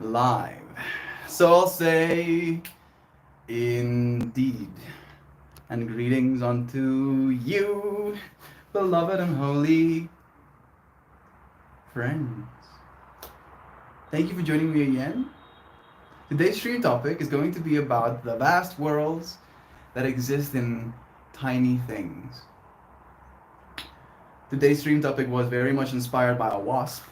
live. So I'll say, indeed, and greetings unto you, beloved and holy friends. Thank you for joining me again. Today's stream topic is going to be about the vast worlds that exist in tiny things. Today's stream topic was very much inspired by a wasp.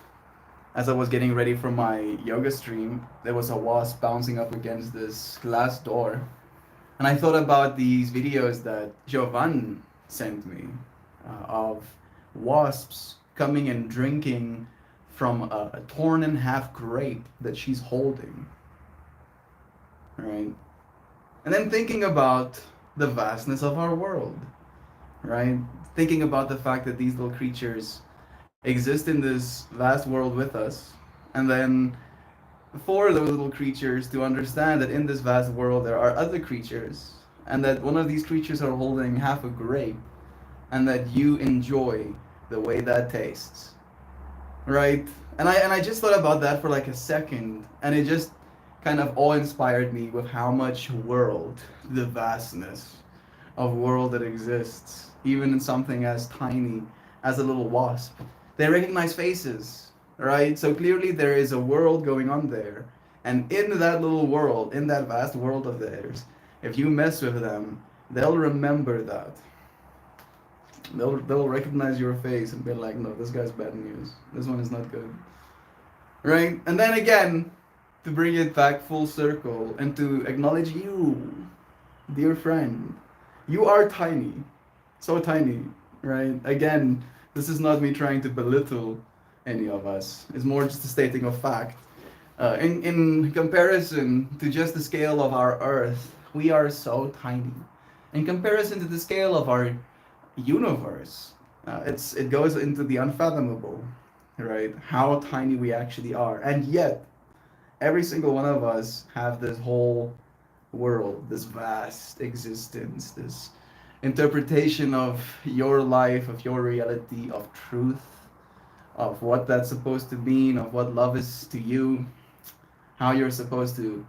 As I was getting ready for my yoga stream, there was a wasp bouncing up against this glass door. And I thought about these videos that Jovan sent me of wasps coming and drinking from a torn in half grape that she's holding. Right? And then thinking about the vastness of our world. Right? Thinking about the fact that these little creatures exist in this vast world with us, and then for those little creatures to understand that in this vast world there are other creatures, and that one of these creatures are holding half a grape, and that you enjoy the way that tastes, right? And I just thought about that for like a second, and it just kind of awe-inspired me with how much world, the vastness of world that exists, even in something as tiny as a little wasp. They recognize faces, right? So clearly there is a world going on there. And in that little world, in that vast world of theirs, if you mess with them, they'll remember that. They'll recognize your face and be like, no, this guy's bad news. This one is not good. Right? And then again, to bring it back full circle and to acknowledge you, dear friend, you are tiny. So tiny, right? Again, this is not me trying to belittle any of us. It's more just a stating of fact. In comparison to just the scale of our Earth, we are so tiny. In comparison to the scale of our universe, it goes into the unfathomable, right? How tiny we actually are. And yet, every single one of us have this whole world, this vast existence, this interpretation of your life, of your reality, of truth, of what that's supposed to mean, of what love is to you, how you're supposed to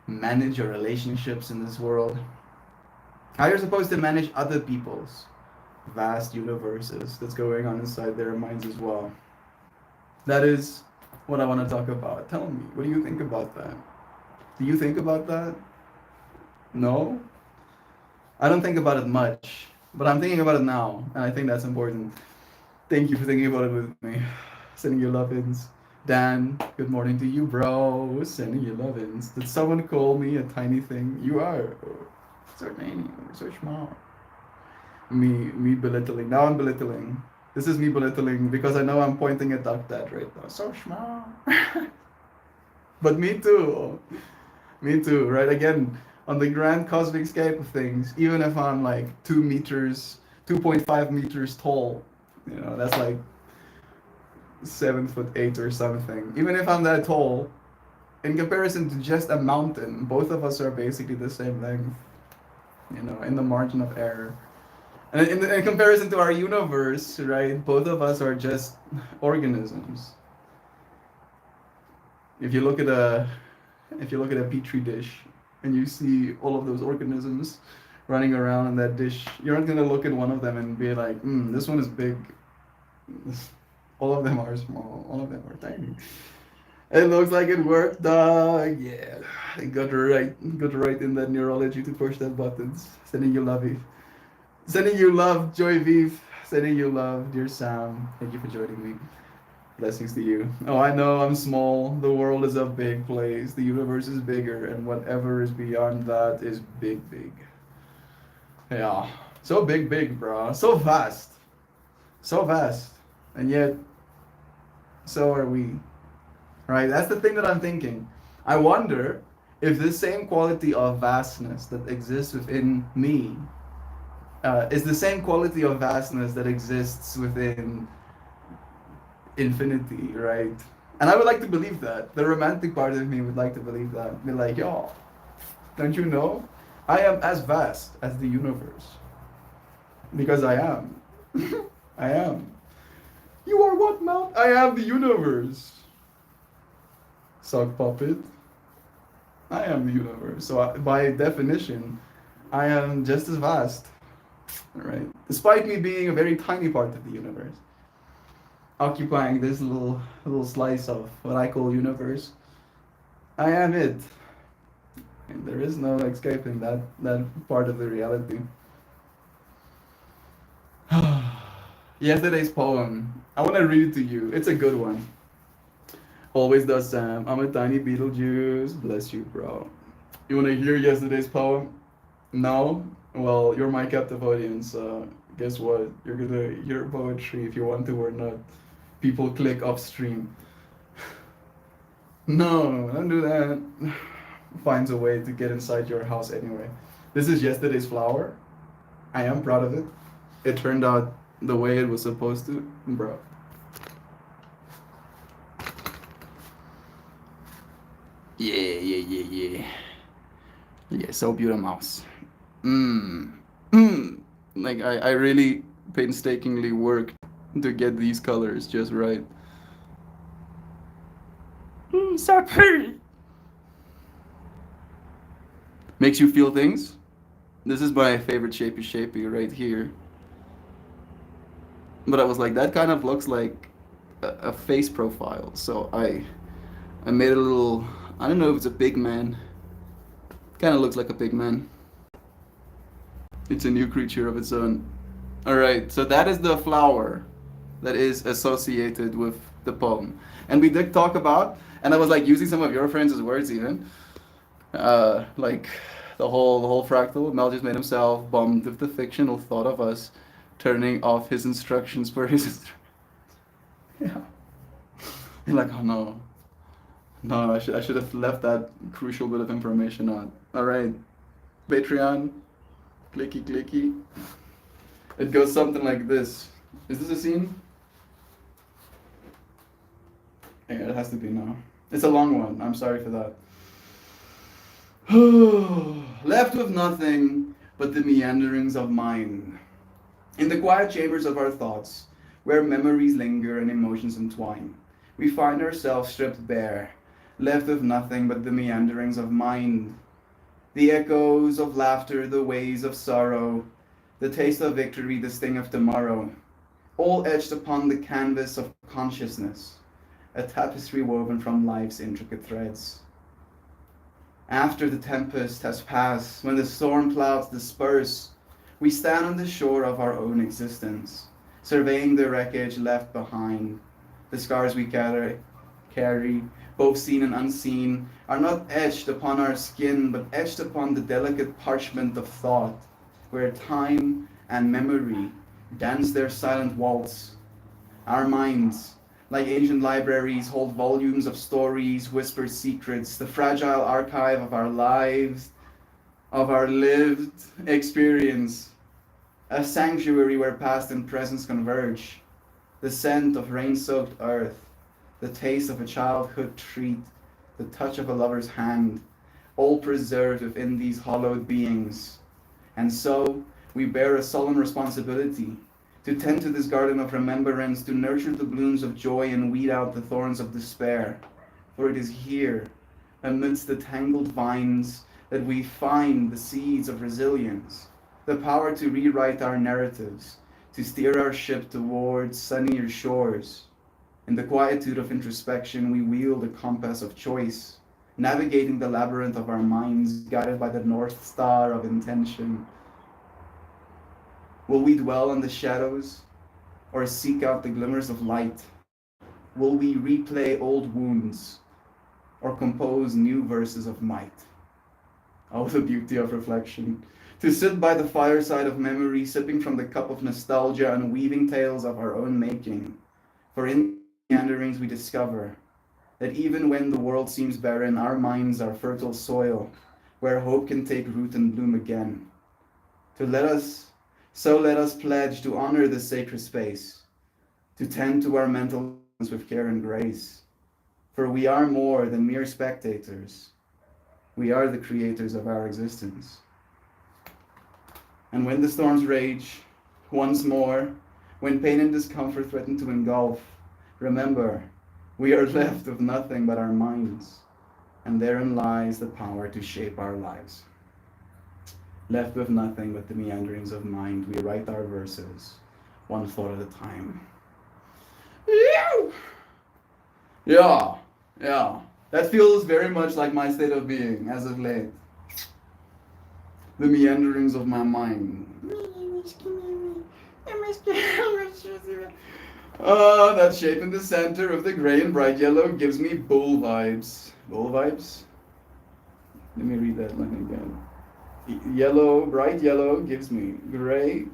manage your relationships in this world, how you're supposed to manage other people's vast universes that's going on inside their minds as well. That is what I want to talk about. Tell me, what do you think about that? Do you think about that? No? I don't think about it much, but I'm thinking about it now, and I think that's important. Thank you for thinking about it with me. Sending you love-ins. Dan, good morning to you, bro. Sending you love-ins. Did someone call me a tiny thing? You are so tiny, so small. Me belittling. Now I'm belittling. This is me belittling because I know I'm pointing at Dad right now. So small. But me too. Me too, right? Again, on the grand cosmic scale of things, even if I'm like 2 meters, 2.5 meters tall, you know, that's like 7'8" or something. Even if I'm that tall, in comparison to just a mountain, both of us are basically the same length, you know, in the margin of error. And in comparison to our universe, right, both of us are just organisms. If you look at a petri dish, and you see all of those organisms running around in that dish, you're not gonna look at one of them and be like, this one is big. All of them are small. All of them are tiny. It looks like it worked, dog. Yeah, I got right in that neurology to push that buttons. Sending you love, sending you love, Joy Vive. Sending you love, dear Sam. Thank you for joining me. Blessings to you. Oh, I know I'm small. The world is a big place. The universe is bigger, and whatever is beyond that is big, big. Yeah. So big, bro. So vast. So vast. And yet, so are we. Right? That's the thing that I'm thinking. I wonder if this same quality of vastness that exists within me is the same quality of vastness that exists within infinity, right? And I would like to believe that. The romantic part of me would like to believe that. Be like, yo, don't you know? I am as vast as the universe. Because I am. I am. You are what now? I am the universe. sock puppet. I am the universe. So by definition, I am just as vast, right? Despite me being a very tiny part of the universe, occupying this little slice of what I call universe, I am it. And there is no escaping that part of the reality. Yesterday's poem. I want to read it to you. It's a good one. Always does, Sam. I'm a tiny Beetlejuice. Bless you, bro. You want to hear yesterday's poem? No? Well, you're my captive audience. Guess what? You're gonna hear poetry if you want to or not. People click upstream. No, don't do that. Finds a way to get inside your house anyway. This is yesterday's flower. I am proud of it. It turned out the way it was supposed to, bro. Yeah. Yeah, so beautiful mouse. Like I really painstakingly worked to get these colors just right. So pretty. Makes you feel things. This is my favorite shapey right here. But I was like, that kind of looks like a face profile. So I made a little, I don't know if it's a pig man. Kind of looks like a pig man. It's a new creature of its own. Alright, so that is the flower that is associated with the poem. And we did talk about, and I was like using some of your friends' words even. Like the whole fractal. Mel just made himself bummed with the fictional thought of us turning off his instructions for his yeah. You're like, oh no. No, I should have left that crucial bit of information on. Alright. Patreon. Clicky. It goes something like this. Is this a scene? Yeah, it has to be now. It's a long one. I'm sorry for that. Left with nothing but the meanderings of mind. In the quiet chambers of our thoughts, where memories linger and emotions entwine, we find ourselves stripped bare, left with nothing but the meanderings of mind. The echoes of laughter, the ways of sorrow, the taste of victory, the sting of tomorrow, all etched upon the canvas of consciousness, a tapestry woven from life's intricate threads. After the tempest has passed, when the storm clouds disperse, we stand on the shore of our own existence, surveying the wreckage left behind. The scars we carry, both seen and unseen, are not etched upon our skin, but etched upon the delicate parchment of thought, where time and memory dance their silent waltz. Our minds, like ancient libraries, hold volumes of stories, whispered secrets, the fragile archive of our lives, of our lived experience, a sanctuary where past and present converge, the scent of rain-soaked earth, the taste of a childhood treat, the touch of a lover's hand, all preserved within these hallowed beings. And so, we bear a solemn responsibility to tend to this garden of remembrance, to nurture the blooms of joy and weed out the thorns of despair. For it is here, amidst the tangled vines, that we find the seeds of resilience, the power to rewrite our narratives, to steer our ship towards sunnier shores. In the quietude of introspection, we wield a compass of choice, navigating the labyrinth of our minds, guided by the North Star of intention. Will we dwell on the shadows, or seek out the glimmers of light? Will we replay old wounds, or compose new verses of might? Oh, the beauty of reflection. To sit by the fireside of memory, sipping from the cup of nostalgia and weaving tales of our own making. For in meanderings we discover that even when the world seems barren, our minds are fertile soil, where hope can take root and bloom again. Let us pledge to honor this sacred space, to tend to our mental with care and grace. For we are more than mere spectators. We are the creators of our existence. And when the storms rage, once more, when pain and discomfort threaten to engulf, remember, we are left with nothing but our minds. and therein lies the power to shape our lives. Left with nothing but the meanderings of mind, we write our verses, one thought at a time. Yeah, yeah. That feels very much like my state of being as of late. The meanderings of my mind. That shape in the center of the gray and bright yellow gives me bull vibes. Bull vibes? Let me read that line again. Yellow, bright yellow gives me gray,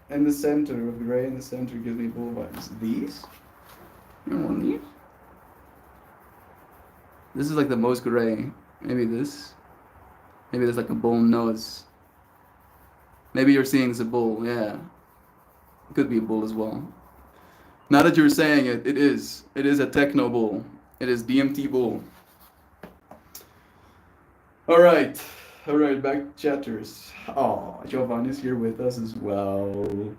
and the center of gray in the center gives me bull vibes. These? You don't want these? This is like the most gray. Maybe this. Maybe there's like a bull nose. Maybe you're seeing it's a bull, yeah. It could be a bull as well. Now that you're saying it, it is. It is a techno bull. It is DMT bull. Alright. Alright, back to chatters. Oh, Giovanni's here with us as well.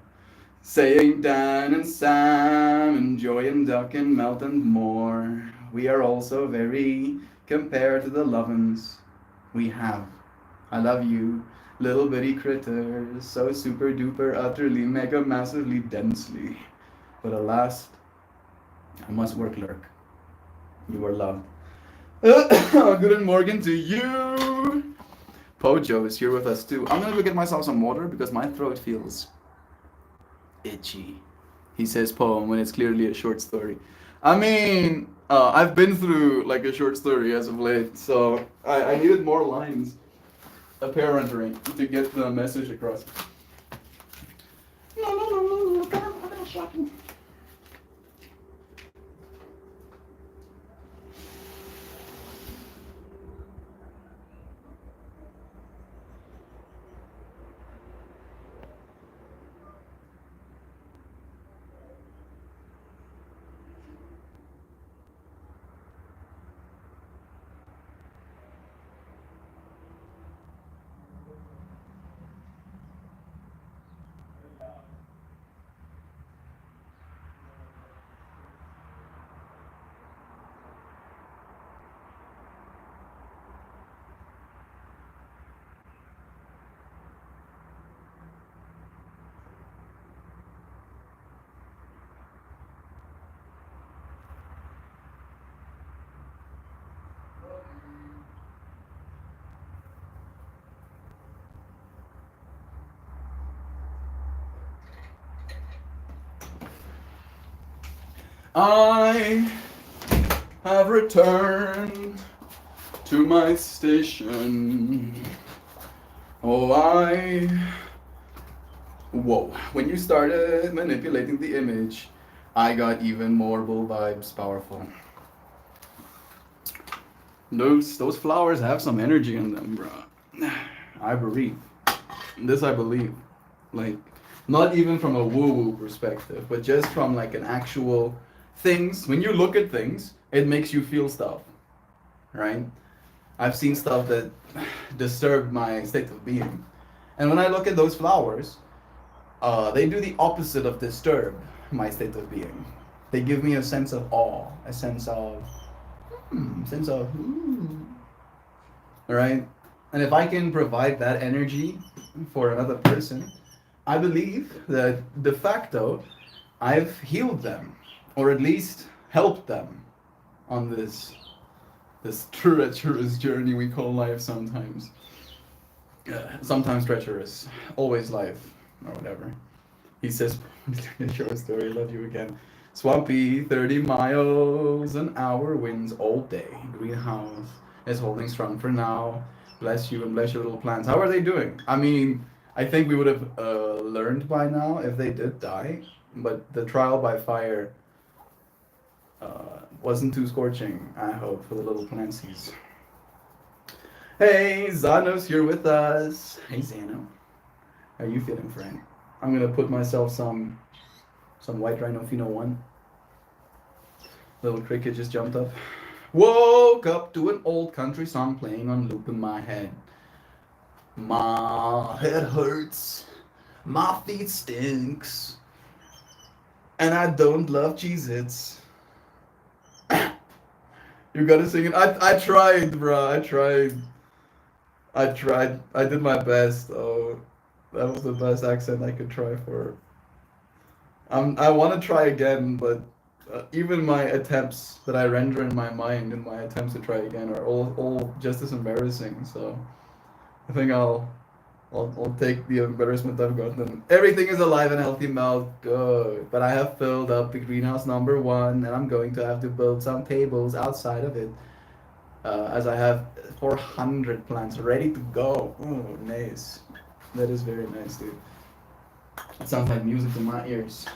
Saying Dan and Sam and Joy and Duck and Melt and more. We are also very compared to the lovin's we have. I love you, little bitty critters, so super duper, utterly, mega, massively, densely. But alas, I must work lurk. You are loved. Good morning to you. Pojo is here with us too. I'm gonna go get myself some water because my throat feels itchy. He says poem when it's clearly a short story. I mean, I've been through like a short story as of late, so I needed more lines, apparently, to get the message across. I have returned to my station. Oh, Whoa. When you started manipulating the image, I got even more bull vibes powerful. Those flowers have some energy in them, bro. I believe. This I believe. Like, not even from a woo-woo perspective, but just from like an actual things. When you look at things, it makes you feel stuff, right? I've seen stuff that disturbed my state of being. And when I look at those flowers, they do the opposite of disturb my state of being. They give me a sense of awe, a sense of, right? And if I can provide that energy for another person, I believe that de facto, I've healed them, or at least helped them on this treacherous journey we call life sometimes. Sometimes treacherous, always life, or whatever. He says, short story, love you again. Swampy, 30 miles an hour, winds all day. Greenhouse is holding strong for now. Bless you and bless your little plants. How are they doing? I mean, I think we would have learned by now if they did die, but the trial by fire wasn't too scorching, I hope, for the little plantsies. Hey, Zano's here with us. Hey, Zano. How are you feeling, friend? I'm gonna put myself some White Rhino Pheno 1. Little cricket just jumped up. Woke up to an old country song playing on loop in my head. My head hurts, my feet stinks, and I don't love Cheez-Its. You gotta sing it. I tried, bro. I tried. I tried. I did my best. Oh, that was the best accent I could try for. I want to try again, but even my attempts that I render in my mind in my attempts to try again are all just as embarrassing. So I think I'll take the embarrassment I've gotten. Everything is alive and healthy, Mel. Good. But I have filled up the greenhouse number one, and I'm going to have to build some tables outside of it. As I have 400 plants ready to go. Oh, nice. That is very nice, dude. It sounds like music to my ears.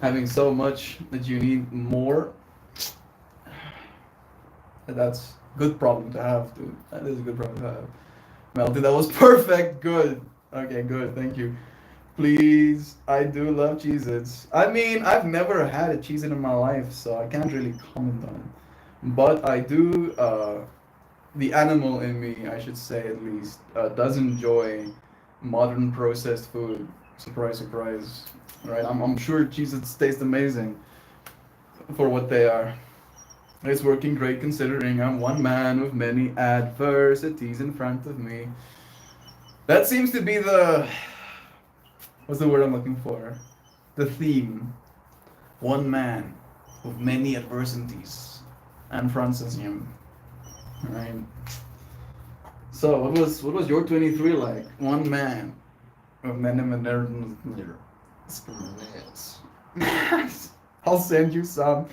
Having so much that you need more, that's a good problem to have, dude. That is a good problem to have. Melty, that was perfect. Good. Okay, good. Thank you. Please, I do love Cheez-Its. I mean, I've never had a Cheez-It in my life, so I can't really comment on it. But I do, the animal in me, I should say at least, does enjoy modern processed food. Surprise, surprise. Right? I'm sure Cheez-Its taste amazing for what they are. It's working great considering I'm one man with many adversities in front of me. That seems to be the. What's the word I'm looking for? The theme. One man with many adversities and fronts him. Alright. So what was your 23 like? One man with many adversities. I'll send you some.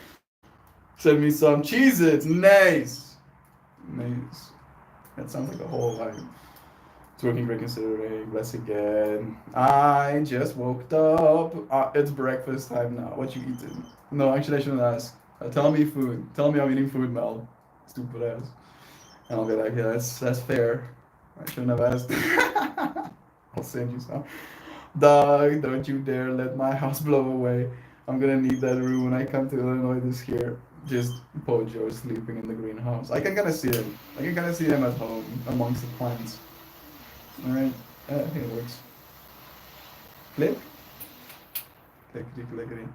Send me some Cheez-Its. Nice. Nice. That sounds like a whole line. It's working great considering. Bless again. I just woke up. It's breakfast time now. What you eating? No, actually I shouldn't ask. Tell me food. Tell me I'm eating food, Mel. Stupid ass. And I'll be like, yeah, that's fair. I shouldn't have asked. I'll send you some. Dog, don't you dare let my house blow away. I'm gonna need that room when I come to Illinois this year. Just Pojo sleeping in the greenhouse. I can kind of see him. I can kind of see him at home amongst the plants. Alright, I think it works. Click. Clickety, clickety.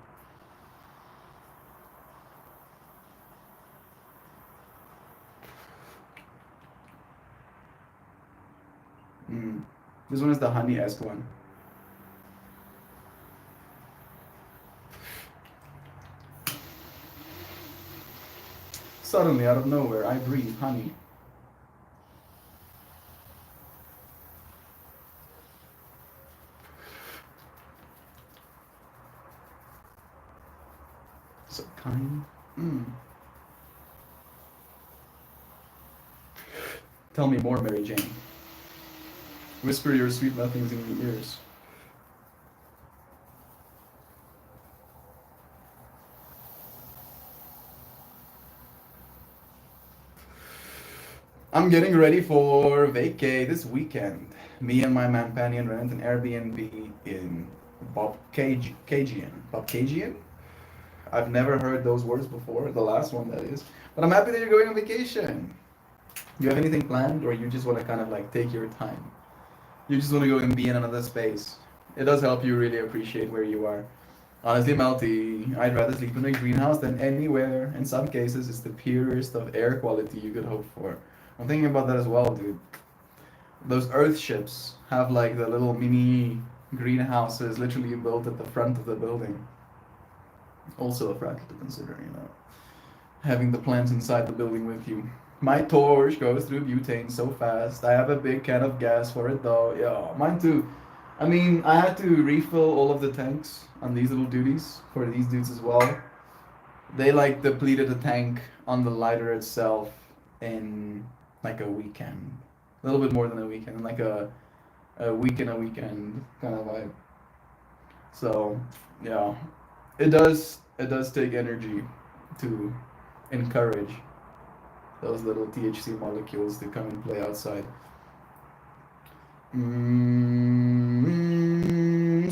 This one is the honey-esque one. Suddenly, out of nowhere, I breathe honey. So kind. Tell me more, Mary Jane. Whisper your sweet nothings in your ears. I'm getting ready for vacay this weekend. Me and my companion rent an Airbnb in Bobcagian. Bobcagian? I've never heard those words before, the last one that is. But I'm happy that you're going on vacation. Do you have anything planned, or you just want to kind of like take your time? You just want to go and be in another space. It does help you really appreciate where you are. Honestly, Melty, I'd rather sleep in a greenhouse than anywhere. In some cases, it's the purest of air quality you could hope for. I'm thinking about that as well, dude. Those Earth ships have like the little mini greenhouses literally built at the front of the building. Also a factor to consider, you know. Having the plants inside the building with you. My torch goes through butane so fast. I have a big can of gas for it though. Yeah, mine too. I mean, I had to refill all of the tanks on these little duties for these dudes as well. They like depleted the tank on the lighter itself in like a weekend. A little bit more than a weekend, like a week and a weekend kind of vibe. So yeah, it does take energy to encourage those little THC molecules to come and play outside.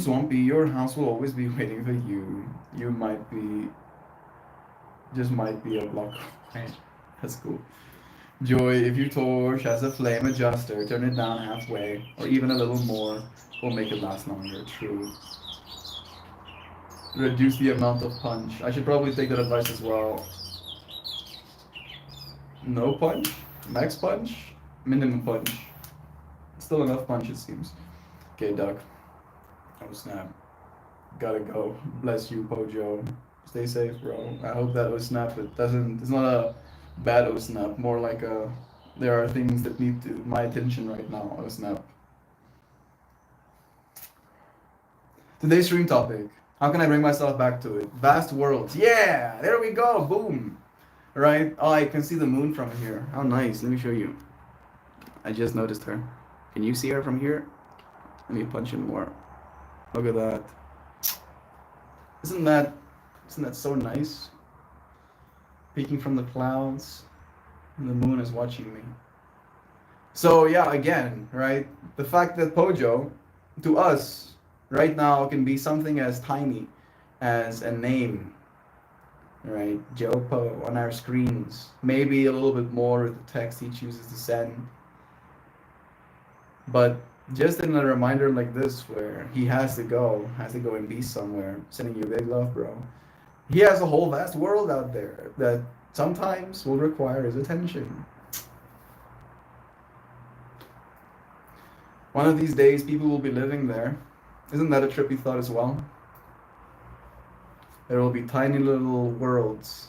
Swampy, your house will always be waiting for you. You might be a block away. That's cool. Joy, if your torch has a flame adjuster, turn it down halfway, or even a little more, will make it last longer. True. Reduce the amount of punch. I should probably take that advice as well. No punch? Max punch? Minimum punch. Still enough punch, it seems. Okay, Duck. Oh, snap. Gotta go. Bless you, Pojo. Stay safe, bro. I hope that snap it doesn't. It's not a bad snap. More like a. There are things that need my attention right now. Snap. Today's stream topic. How can I bring myself back to it? Vast worlds. Yeah, there we go. Boom. Right. Oh, I can see the moon from here. How nice. Let me show you. I just noticed her. Can you see her from here? Let me punch in more. Look at that. Isn't that so nice? Peeking from the clouds, and the moon is watching me. So yeah, again, right? The fact that Pojo, to us, right now, can be something as tiny as a name, right? Jopo on our screens. Maybe a little bit more with the text he chooses to send. But just in a reminder like this, where he has to go and be somewhere, sending you big love, bro. He has a whole vast world out there that sometimes will require his attention. One of these days, people will be living there. Isn't that a trippy thought as well? There will be tiny little worlds,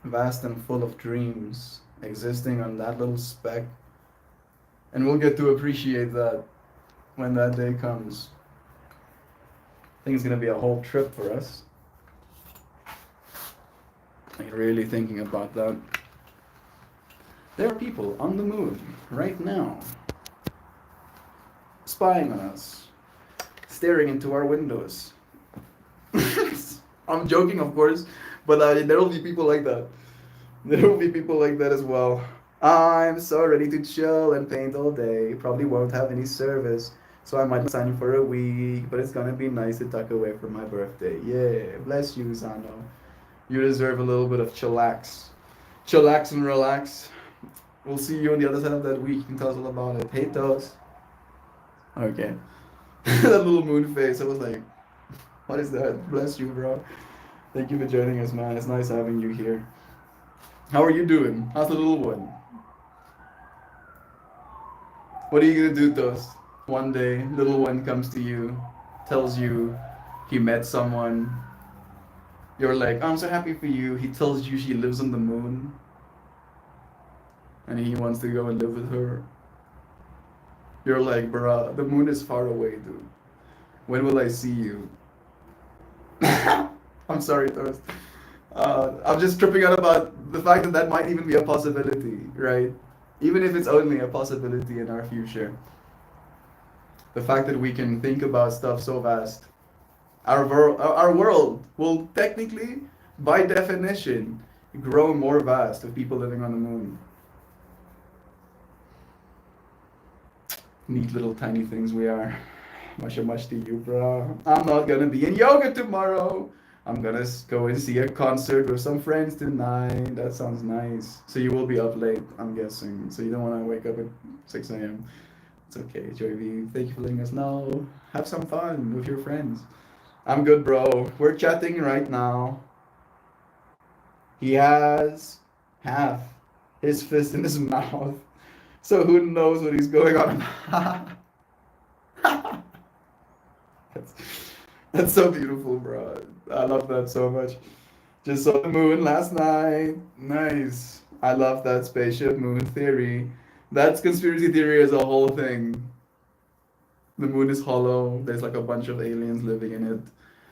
vast and full of dreams, existing on that little speck. And we'll get to appreciate that when that day comes. I think it's going to be a whole trip for us. Like, really thinking about that. There are people on the moon right now, spying on us, staring into our windows. I'm joking, of course, but there will be people like that. There will be people like that as well. I'm so ready to chill and paint all day. Probably won't have any service, so I might sign for a week, but it's gonna be nice to tuck away for my birthday. Yeah, bless you, Zano. You deserve a little bit of chillax. Chillax and relax. We'll see you on the other side of that week. You can tell us all about it. Hey, Toast. Okay. That little moon face, I was like, what is that? Bless you, bro. Thank you for joining us, man. It's nice having you here. How are you doing? How's the little one? What are you gonna do, Toast? One day, little one comes to you, tells you he met someone. You're like, I'm so happy for you. He tells you she lives on the moon. And he wants to go and live with her. You're like, bruh, the moon is far away, dude. When will I see you? I'm sorry, Toast. I'm just tripping out about the fact that that might even be a possibility, right? Even if it's only a possibility in our future. The fact that we can think about stuff so vast. Our world will technically, by definition, grow more vast with people living on the moon. Neat little tiny things we are. Much to you, bro. I'm not gonna be in yoga tomorrow. I'm gonna go and see a concert with some friends tonight. That sounds nice. So you will be up late, I'm guessing. So you don't want to wake up at 6 a.m. It's okay, Joy V. Thank you for letting us know. Have some fun with your friends. I'm good, bro. We're chatting right now. He has half his fist in his mouth. So who knows what he's going on about? That's so beautiful, bro. I love that so much. Just saw the moon last night. Nice. I love that spaceship moon theory. That's conspiracy theory as a whole thing. The moon is hollow. There's like a bunch of aliens living in it.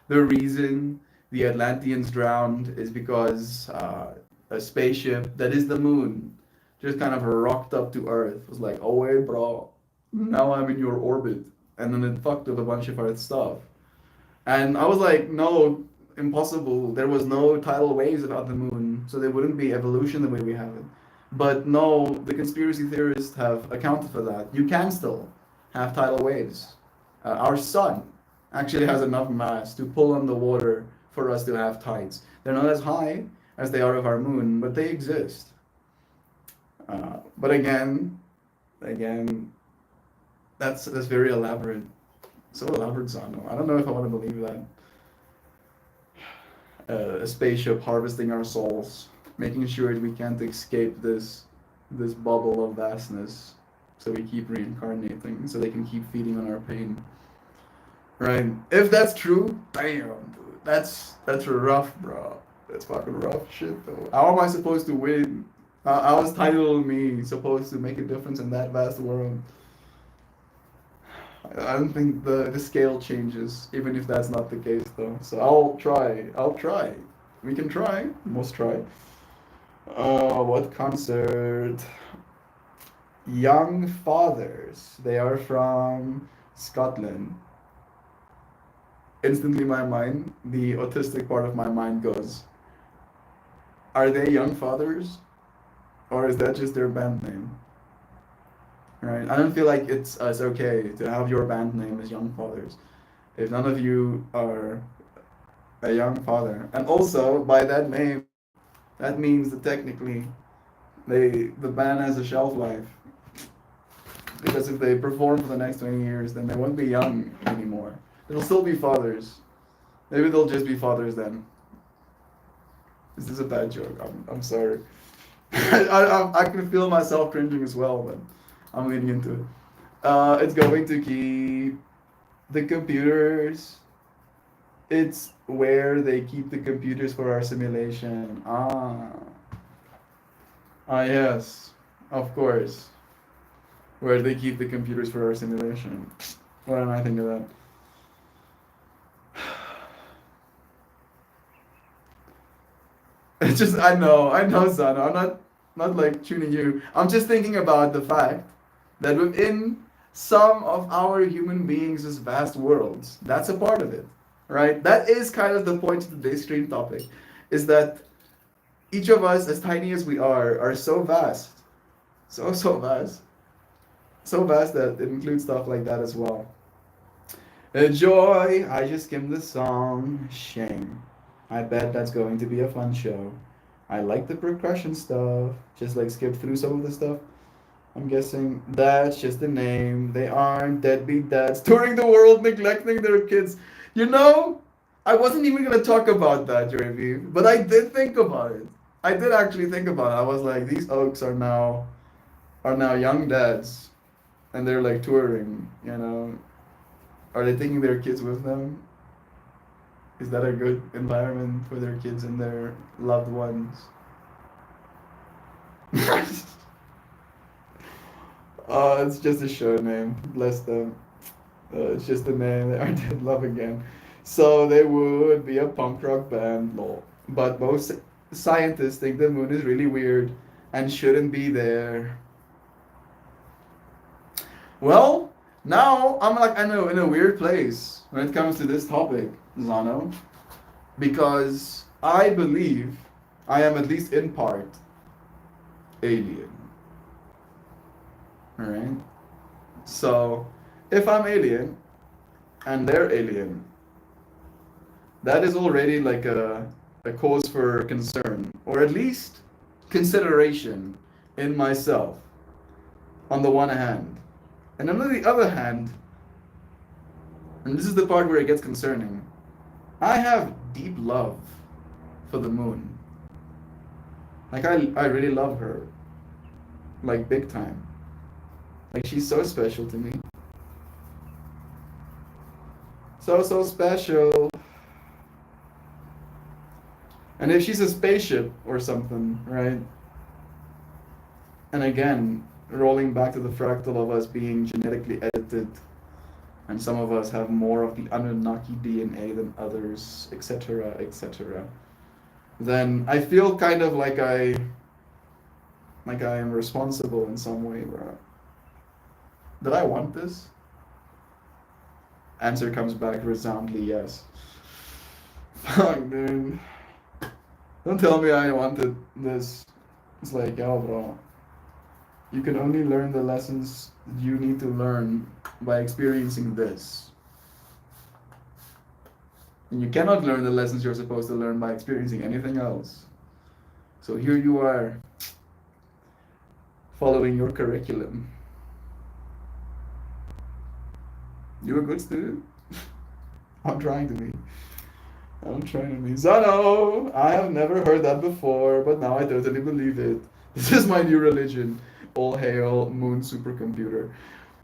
The reason the Atlanteans drowned is because a spaceship that is the moon just kind of rocked up to Earth. It was like, oh wait, bro, now I'm in your orbit. And then it fucked with a bunch of Earth stuff. And I was like, no, impossible. There was no tidal waves about the moon, so there wouldn't be evolution the way we have it. But no, the conspiracy theorists have accounted for that. You can still have tidal waves. Our sun actually has enough mass to pull on the water for us to have tides. They're not as high as they are of our moon, but they exist. But again, that's very elaborate. So elaborate, Zano. I don't know if I want to believe that. A spaceship harvesting our souls. making sure we can't escape this bubble of vastness. So we keep reincarnating, so they can keep feeding on our pain. Right? If that's true, damn, dude, that's rough, bro. That's fucking rough shit, though. How am I supposed to win? How is Title Me supposed to make a difference in that vast world? I don't think the scale changes, even if that's not the case, though. So I'll try. I'll try. We can try. Must try. What concert? Young Fathers. They are from Scotland. Instantly, my mind, the autistic part of my mind goes, are they Young Fathers? Or is that just their band name? Right? I don't feel like it's okay to have your band name as Young Fathers if none of you are a young father. And also, by that name, that means that technically the band has a shelf life. Because if they perform for the next 20 years, then they won't be young anymore. They'll still be fathers. Maybe they'll just be fathers then. This is a bad joke. I'm sorry. I can feel myself cringing as well, but I'm leaning into it. It's going to keep the computers. It's where they keep the computers for our simulation. Yes, of course. Where they keep the computers for our simulation. Why don't I think of that? It's just I know, Sana. I'm not like tuning you. I'm just thinking about the fact that within some of our human beings' vast worlds, that's a part of it, right? That is kind of the point of today's stream topic, is that each of us, as tiny as we are so vast, so vast, so vast that it includes stuff like that as well. Joy, I just skimmed the song. Shame. I bet that's going to be a fun show. I like the percussion stuff. Just like skip through some of the stuff. I'm guessing that's just the name. They aren't deadbeat dads touring the world neglecting their kids. You know, I wasn't even gonna talk about that, JV, but I did think about it. I did actually think about it. I was like, these oaks are now young dads, and they're like touring. You know, are they taking their kids with them? Is that a good environment for their kids and their loved ones? It's just a show name. Bless them. It's just a name. They aren't in love again. So they would be a punk rock band, lol. But most scientists think the moon is really weird and shouldn't be there. Well, now I'm like I know in a weird place when it comes to this topic, Zano, because I believe I am at least in part alien. Alright? So, if I'm alien and they're alien, that is already like a cause for concern, or at least consideration in myself, on the one hand. And on the other hand, and this is the part where it gets concerning, I have deep love for the moon. Like, I really love her. Like, big time. Like, she's so special to me. So special. And if she's a spaceship or something, right? And again, rolling back to the fractal of us being genetically edited, and some of us have more of the Anunnaki DNA than others, etc., etc., then I feel kind of like I am responsible in some way, bro. Did I want this? Answer comes back resoundingly yes. Fuck, dude. Don't tell me I wanted this. It's like, yo, bro. You can only learn the lessons you need to learn by experiencing this. And you cannot learn the lessons you're supposed to learn by experiencing anything else. So here you are, following your curriculum. You a good student? I'm trying to be. I'm trying to be Zano. I have never heard that before, but now I totally believe it. This is my new religion. All hail Moon Supercomputer.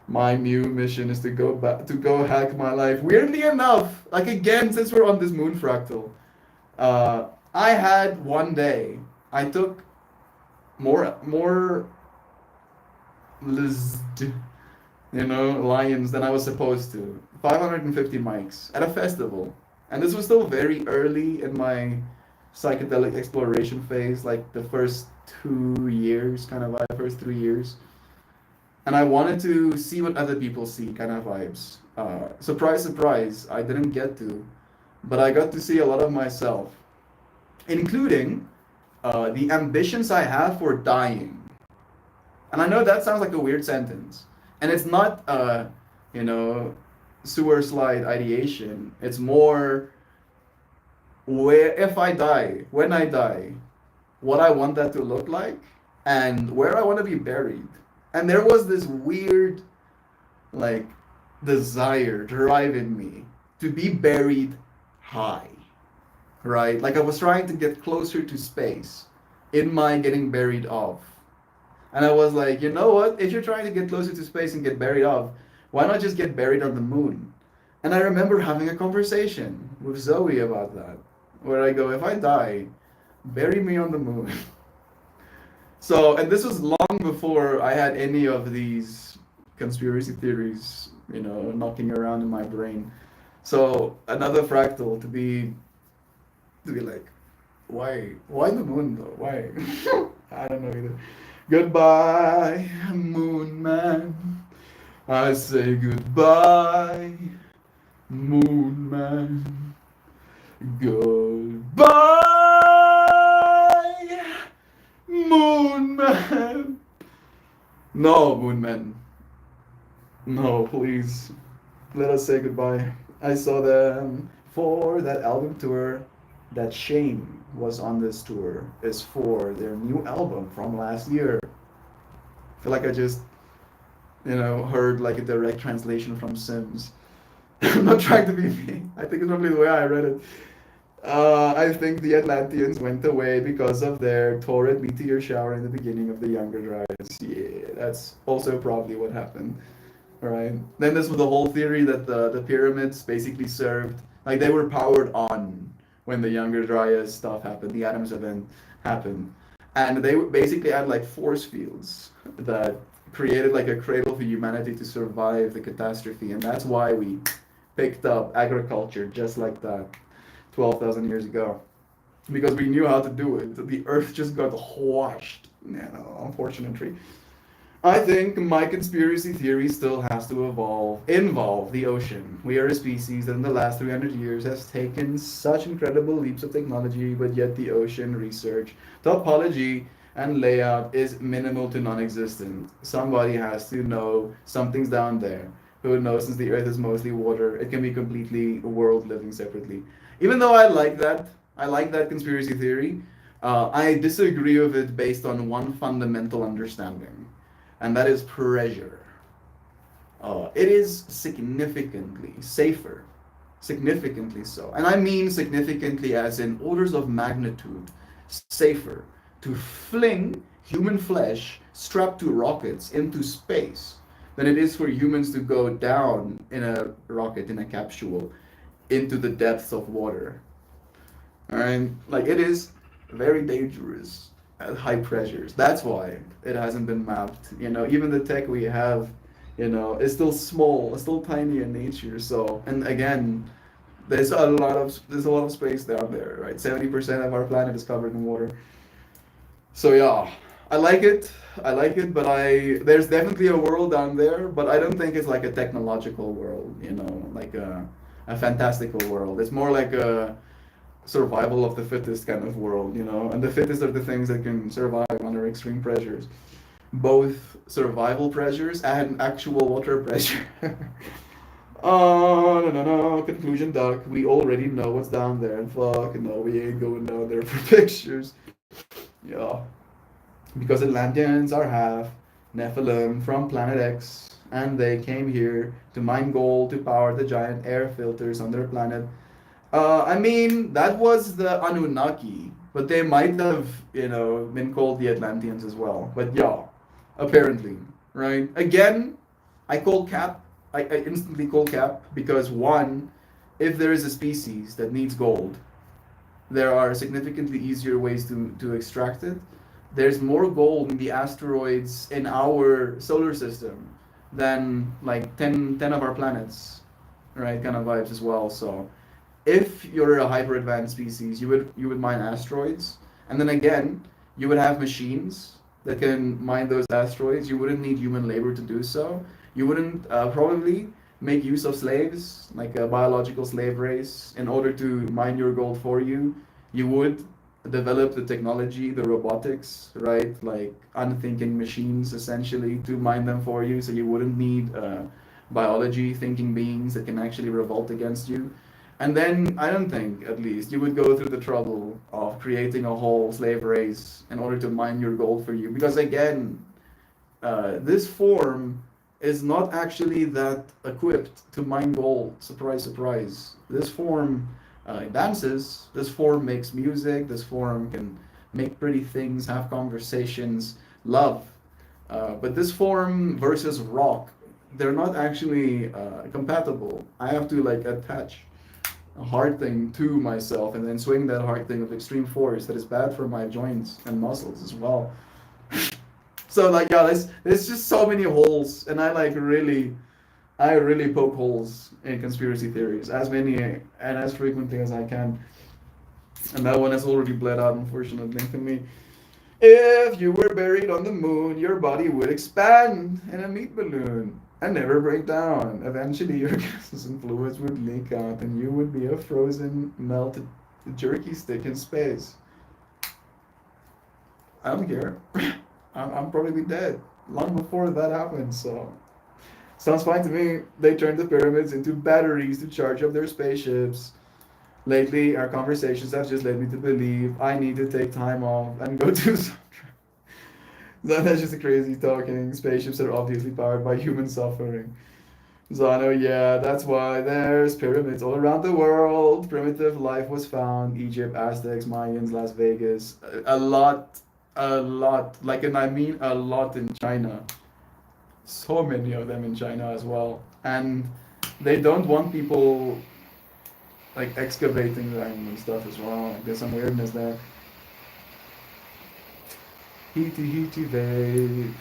My new mission is to go back to go hack my life. Weirdly enough, like again, since we're on this moon fractal, I had one day. I took more lizd, lions than I was supposed to. 550 mics at a festival. And this was still very early in my psychedelic exploration phase, like the first 2 years, kind of vibe, first 3 years. And I wanted to see what other people see, kind of vibes. Surprise, surprise, I didn't get to, but I got to see a lot of myself, including the ambitions I have for dying. And I know that sounds like a weird sentence. And it's not, you know, sewer slide ideation. It's more where, if I die, when I die, what I want that to look like, and where I want to be buried. And there was this weird, like, desire, drive in me to be buried high, right? Like I was trying to get closer to space in my getting buried off. And I was like, you know what? If you're trying to get closer to space and get buried off, why not just get buried on the moon? And I remember having a conversation with Zoe about that, where I go, if I die, bury me on the moon. So, and this was long before I had any of these conspiracy theories, knocking around in my brain. So, another fractal to be like, why the moon though? Why? I don't know either. Goodbye, moon man. I say goodbye, moon man. Goodbye, moon man. No, moon man. No, please. Let us say goodbye. I saw them for that album tour. That Shane was on this tour is for their new album from last year. I feel like I just, heard like a direct translation from Sims. I'm not trying to be mean. I think it's probably the way I read it. I think the Atlanteans went away because of their torrid meteor shower in the beginning of the Younger Dryas. Yeah, that's also probably what happened. Right. Then this was the whole theory that the pyramids basically served, like they were powered on when the Younger Dryas stuff happened, the Adams event happened. And they basically had like force fields that created like a cradle for humanity to survive the catastrophe. And that's why we picked up agriculture just like that 12,000 years ago. Because we knew how to do it. The earth just got washed. Unfortunately. I think my conspiracy theory still has to involve the ocean. We are a species that in the last 300 years has taken such incredible leaps of technology, but yet the ocean research, topology, and layout is minimal to non-existent. Somebody has to know something's down there. Who would know, since the earth is mostly water, it can be completely a world living separately. Even though I like that conspiracy theory, I disagree with it based on one fundamental understanding, and that is pressure. It is significantly safer, significantly so. And I mean significantly as in orders of magnitude safer to fling human flesh strapped to rockets into space than it is for humans to go down in a rocket, in a capsule, into the depths of water. Alright? Like it is very dangerous at high pressures. That's why it hasn't been mapped. Even the tech we have, is still small, it's still tiny in nature. So, and again, there's a lot of space down there, right? 70% of our planet is covered in water. So yeah, I like it. I like it, but there's definitely a world down there, but I don't think it's like a technological world, like a fantastical world. It's more like a survival of the fittest kind of world, and the fittest are the things that can survive under extreme pressures, both survival pressures and actual water pressure. Oh, no, no, no. Conclusion, Doc. We already know what's down there, and fuck, no, we ain't going down there for pictures. Yeah. Because Atlanteans are half Nephilim from Planet X, and they came here to mine gold to power the giant air filters on their planet. I mean, that was the Anunnaki, but they might have, been called the Atlanteans as well. But yeah, apparently, right? Again, I call cap. I instantly call cap because one, if there is a species that needs gold, there are significantly easier ways to extract it. There's more gold in the asteroids in our solar system than like 10 of our planets, right? Kind of vibes as well. So if you're a hyper advanced species, you would mine asteroids, and then again, you would have machines that can mine those asteroids. You wouldn't need human labor to do so. You wouldn't probably make use of slaves, like a biological slave race, in order to mine your gold for you. You would develop the technology, the robotics, right? Like unthinking machines essentially to mine them for you, so you wouldn't need biology thinking beings that can actually revolt against you. And then I don't think, at least, you would go through the trouble of creating a whole slave race in order to mine your gold for you. Because again, this form is not actually that equipped to mine gold. Surprise, surprise. This form dances, this form makes music, this form can make pretty things, have conversations, love. But this form versus rock, they're not actually compatible. I have to like attach a hard thing to myself and then swing that hard thing with extreme force that is bad for my joints and muscles as well. So like yeah, there's just so many holes, and I really poke holes in conspiracy theories as many and as frequently as I can. And that one has already bled out, unfortunately, to me. If you were buried on the moon, your body would expand in a meat balloon and never break down. Eventually, your gases and fluids would leak out, and you would be a frozen, melted jerky stick in space. I don't care. I'm probably dead long before that happened, so. Sounds fine to me. They turned the pyramids into batteries to charge up their spaceships. Lately, our conversations have just led me to believe I need to take time off and go do some. That's just a crazy talking. Spaceships are obviously powered by human suffering. Zano, yeah, that's why there's pyramids all around the world. Primitive life was found. Egypt, Aztecs, Mayans, Las Vegas. A lot. Like, and I mean a lot in China. So many of them in China as well. And they don't want people like excavating them and stuff as well. Like, there's some weirdness there. Heaty wave.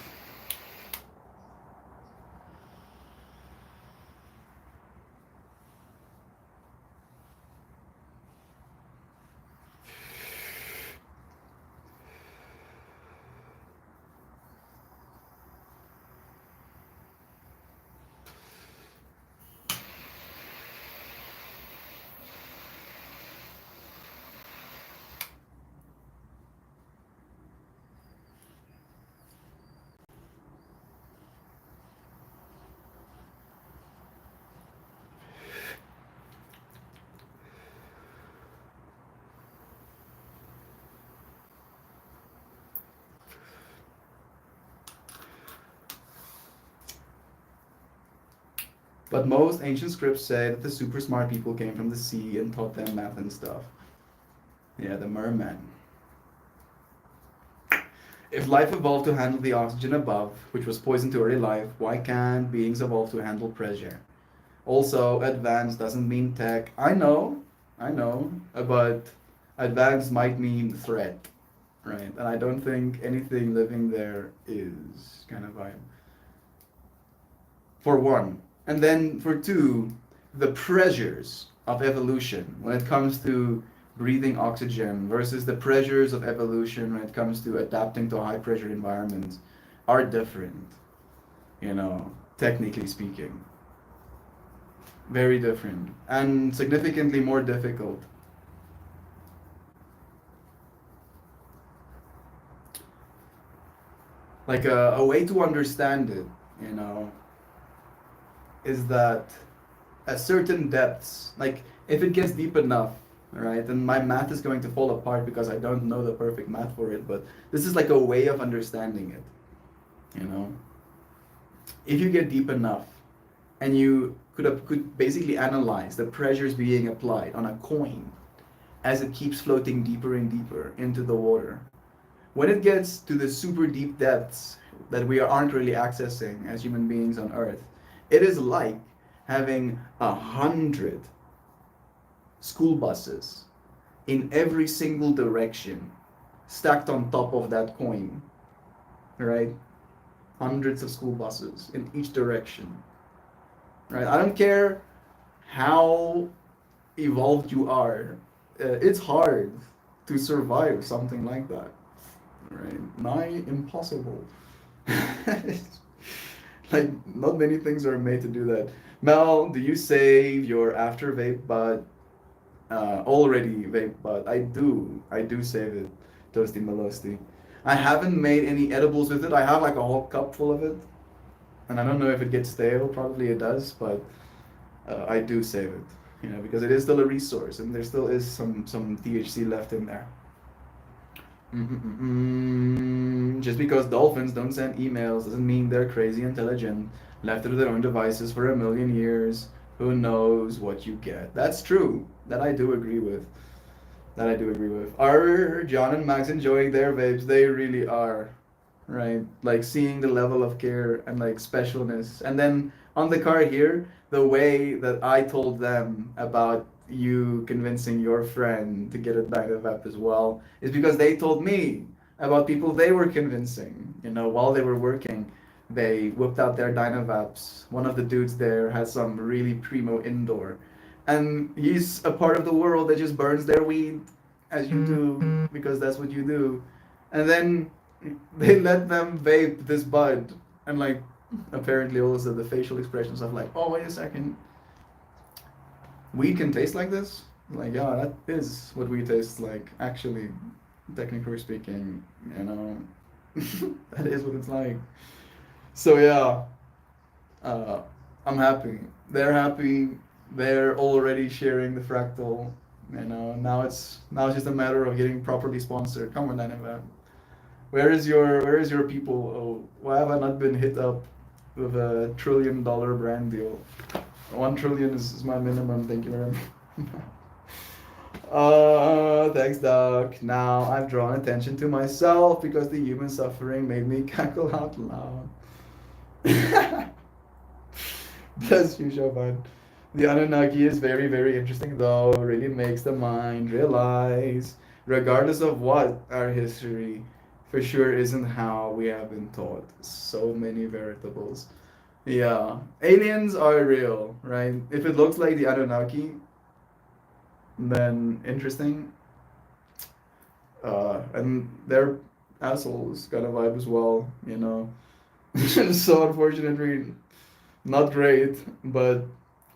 But most ancient scripts say that the super smart people came from the sea and taught them math and stuff. Yeah, the merman. If life evolved to handle the oxygen above, which was poison to early life, why can't beings evolve to handle pressure? Also, advanced doesn't mean tech. I know, but advanced might mean threat, right? And I don't think anything living there is kind of vibe. For one. And then for two, the pressures of evolution when it comes to breathing oxygen versus the pressures of evolution when it comes to adapting to high pressure environments are different, technically speaking. Very different. And significantly more difficult. Like a way to understand it, you know, is that at certain depths, like if it gets deep enough, right, then my math is going to fall apart because I don't know the perfect math for it. But this is like a way of understanding it, you know. If you get deep enough and you could basically analyze the pressures being applied on a coin as it keeps floating deeper and deeper into the water. When it gets to the super deep depths that we aren't really accessing as human beings on Earth, it is like having 100 school buses in every single direction stacked on top of that coin, right? Hundreds of school buses in each direction, right? I don't care how evolved you are, it's hard to survive something like that, right? Nigh impossible. Like, not many things are made to do that. Mel, do you save your after vape bud? Already vape bud. I do save it, Toasty Melosty. I haven't made any edibles with it. I have like a whole cup full of it, and I don't know if it gets stale. Probably it does, but I do save it, you know, because it is still a resource, and there still is some THC left in there. Just because dolphins don't send emails doesn't mean they're crazy intelligent, left to their own devices for a million years. Who knows what you get? That's true. That I do agree with. That I do agree with. Are John and Max enjoying their vapes? They really are, right? Like seeing the level of care and like specialness. And then on the car here, the way that I told them about you convincing your friend to get a Dynavap as well is because they told me about people they were convincing, you know, while they were working. They whipped out their Dynavaps. One of the dudes there has some really primo indoor. And he's a part of the world that just burns their weed, as you do, because that's what you do. And then they let them vape this bud. And like, apparently also the facial expressions of like, oh, wait a second. Weed can taste like this? Like, yeah, that is what weed tastes like, actually, technically speaking, you know. That is what it's like. So yeah, I'm happy. They're happy. They're already sharing the fractal. You know, now it's just a matter of getting properly sponsored. Come on, Dynavap. Where is your people? Oh, why have I not been hit up with a $1 trillion brand deal? 1 trillion is my minimum. Thank you very much. Thanks, Doc. Now I've drawn attention to myself because the human suffering made me cackle out loud. Bless you, Shaban. The Anunnaki is very, very interesting, though. It really makes the mind realize, regardless of what our history, for sure isn't how we have been taught. So many veritables. Yeah, aliens are real, right? If it looks like the Anunnaki, then interesting. And they're assholes kind of vibe as well, you know. So unfortunately, not great, but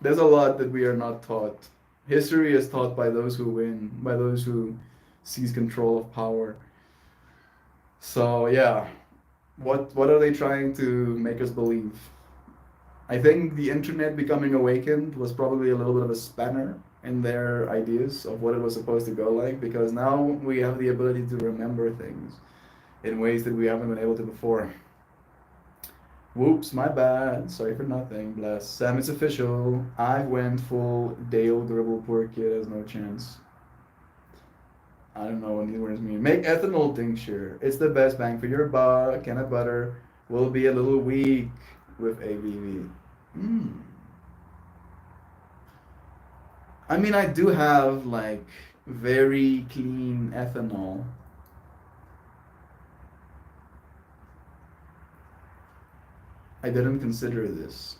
there's a lot that we are not taught. History is taught by those who win, by those who seize control of power. So yeah, what are they trying to make us believe? I think the internet becoming awakened was probably a little bit of a spanner in their ideas of what it was supposed to go like, because now we have the ability to remember things in ways that we haven't been able to before. Whoops, my bad. Sorry for nothing. Bless. Sam, it's official. I went full Dale Gribble. Poor kid has no chance. I don't know what these words mean. Make ethanol tincture. It's the best bang for your buck. Can of butter will be a little weak with ABV. I mean, I do have like very clean ethanol. I didn't consider this.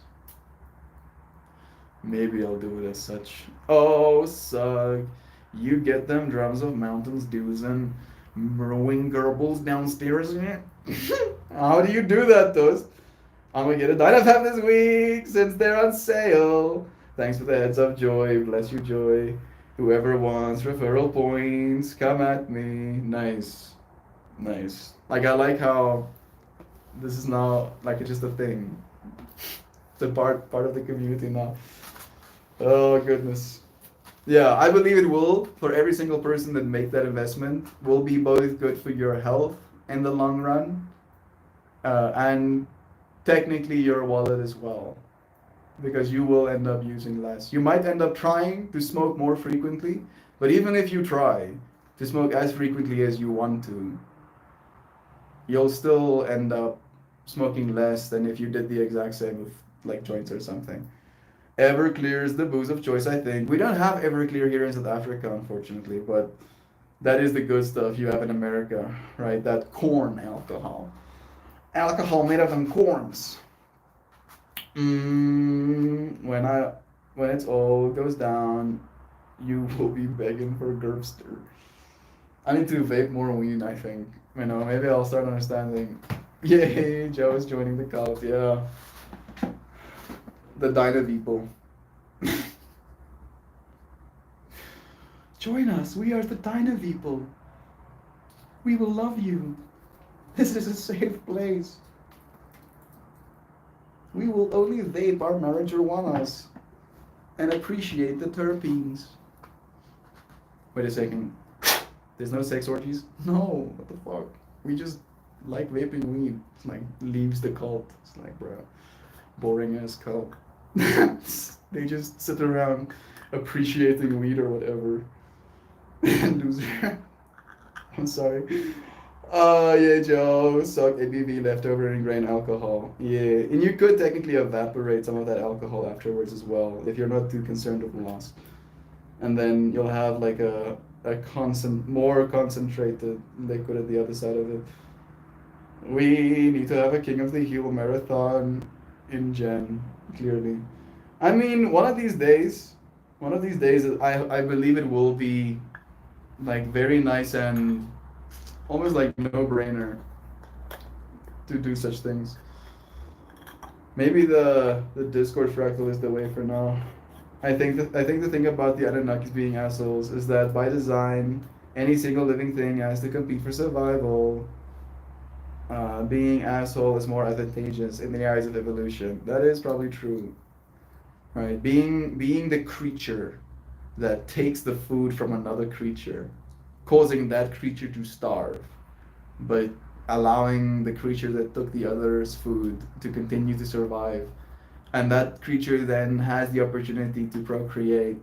Maybe I'll do it as such. Oh, suck. You get them drums of Mountains Dews and brewing gerbles downstairs. How do you do that, Toast? I'm gonna get a Dynavap this week since they're on sale. Thanks for the heads up, Joy. Bless you, Joy. Whoever wants referral points, come at me. Nice. Nice. Like, I like how this is now like it's just a thing. It's a part of the community now. Oh goodness. Yeah, I believe it will, for every single person that make that investment, will be both good for your health in the long run, and technically your wallet as well. because you will end up using less. You might end up trying to smoke more frequently, but even if you try to smoke as frequently as you want to, you'll still end up smoking less than if you did the exact same with like joints or something. Everclear is the booze of choice, I think. We don't have Everclear here in South Africa, unfortunately, but that is the good stuff you have in America, right? That corn alcohol. Alcohol made of them corns. When when it's all goes down, you will be begging for Gerbster. I need to vape more weed, I think. You know, maybe I'll start understanding. Yay, Joe is joining the cult, yeah. The Dyna people. Join us, we are the Dyna people. We will love you. This is a safe place. We will only vape our marijuanas and appreciate the terpenes. Wait a second. There's no sex orgies? No, what the fuck? We just like vaping weed. It's like leaves the cult. It's like, bro, boring ass cult. They just sit around appreciating weed or whatever. Loser. I'm sorry. Yeah, Joe, suck ABV, leftover and grain alcohol. Yeah, and you could technically evaporate some of that alcohol afterwards as well, if you're not too concerned with loss. And then you'll have like a more concentrated liquid at the other side of it. We need to have a King of the Hill marathon in Gen, clearly. I mean, one of these days, I believe it will be like very nice and almost like no-brainer to do such things. Maybe the Discord fractal is the way for now. I think the thing about the Anunnakis being assholes is that by design, any single living thing has to compete for survival. Being asshole is more advantageous in the eyes of evolution. That is probably true, right? Being the creature that takes the food from another creature, causing that creature to starve, but allowing the creature that took the other's food to continue to survive. And that creature then has the opportunity to procreate.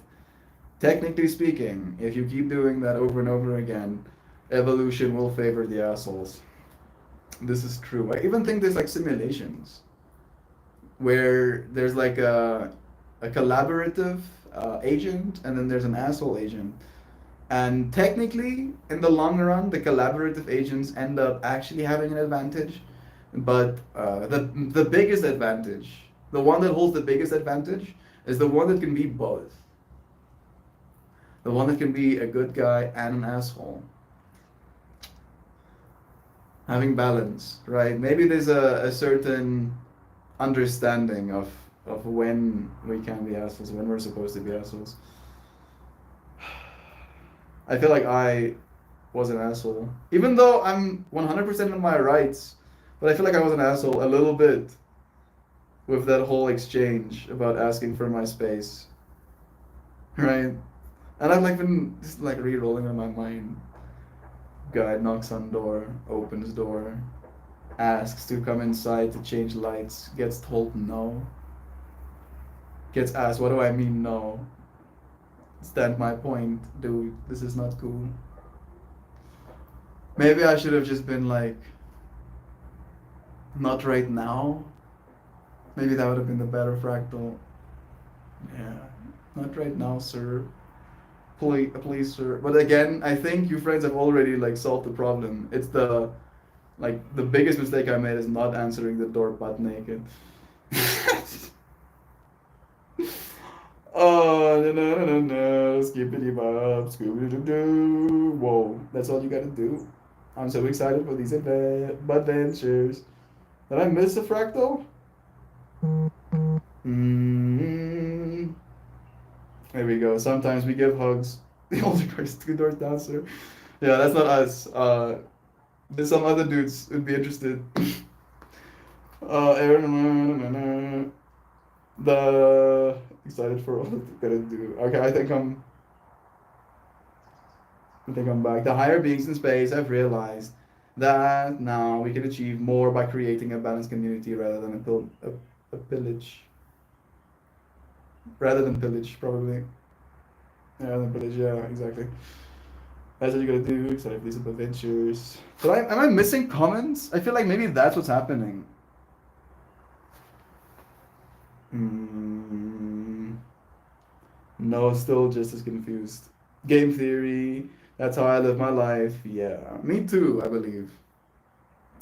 Technically speaking, if you keep doing that over and over again, evolution will favor the assholes. This is true. I even think there's like simulations where there's like a collaborative agent and then there's an asshole agent. And technically, in the long run, the collaborative agents end up actually having an advantage. But the biggest advantage, the one that holds the biggest advantage, is the one that can be both. The one that can be a good guy and an asshole. Having balance, right? Maybe there's a certain understanding of when we can be assholes, when we're supposed to be assholes. I feel like I was an asshole. Even though I'm 100% in my rights, but I feel like I was an asshole a little bit with that whole exchange about asking for my space. Right? And I've like been just like re-rolling in my mind. Guy knocks on door, opens door, asks to come inside to change lights, gets told no. Gets asked, what do I mean no? Stand my point, dude, this is not cool. Maybe I should have just been like, not right now. Maybe that would have been the better fractal. Yeah, not right now, sir. Please, sir. But again, I think you friends have already like solved the problem. It's the biggest mistake I made is not answering the door butt naked. Oh, no, skippity bop, scooby doo doo. Whoa, that's all you gotta do. I'm so excited for these adventures. Did I miss a fractal? There we go. Sometimes we give hugs. The older guys 2 doors down, sir. Yeah, that's not us. There's some other dudes who'd be interested. Aaron, the excited for what it's gonna do. Okay, I think I'm back. The higher beings in space have realized that now we can achieve more by creating a balanced community rather than a pillage. Rather than pillage, probably. Yeah, rather than pillage, yeah, exactly. That's what you gotta do, except these adventures. But am I missing comments? I feel like maybe that's what's happening. No, still just as confused. Game theory, that's how I live my life. Yeah, me too, I believe,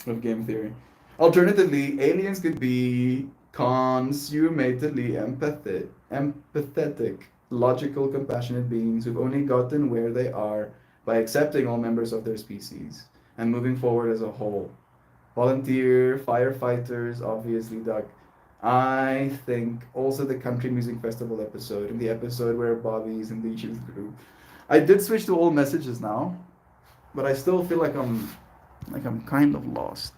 with game theory. Alternatively, aliens could be consummatedly empathetic, logical, compassionate beings who've only gotten where they are by accepting all members of their species and moving forward as a whole. Volunteer, firefighters, obviously, Doug. I think also the country music festival episode and the episode where Bobby's in the youth group. I did switch to all messages now, but I still feel like I'm kind of lost.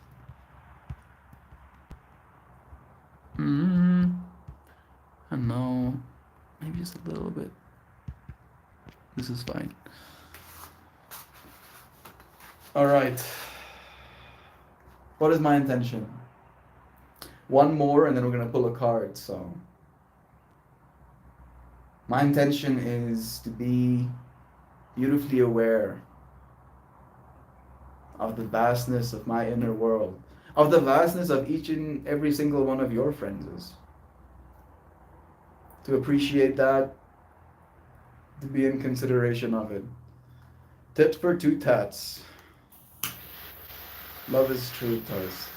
I know, maybe just a little bit. This is fine. All right. What is my intention? One more, and then we're gonna pull a card. So, my intention is to be beautifully aware of the vastness of my inner world, of the vastness of each and every single one of your friends. To appreciate that, to be in consideration of it. Tips for two tats. Love is true, Tars.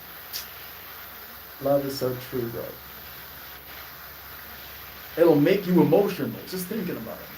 Love is so true, bro. It'll make you emotional just thinking about it.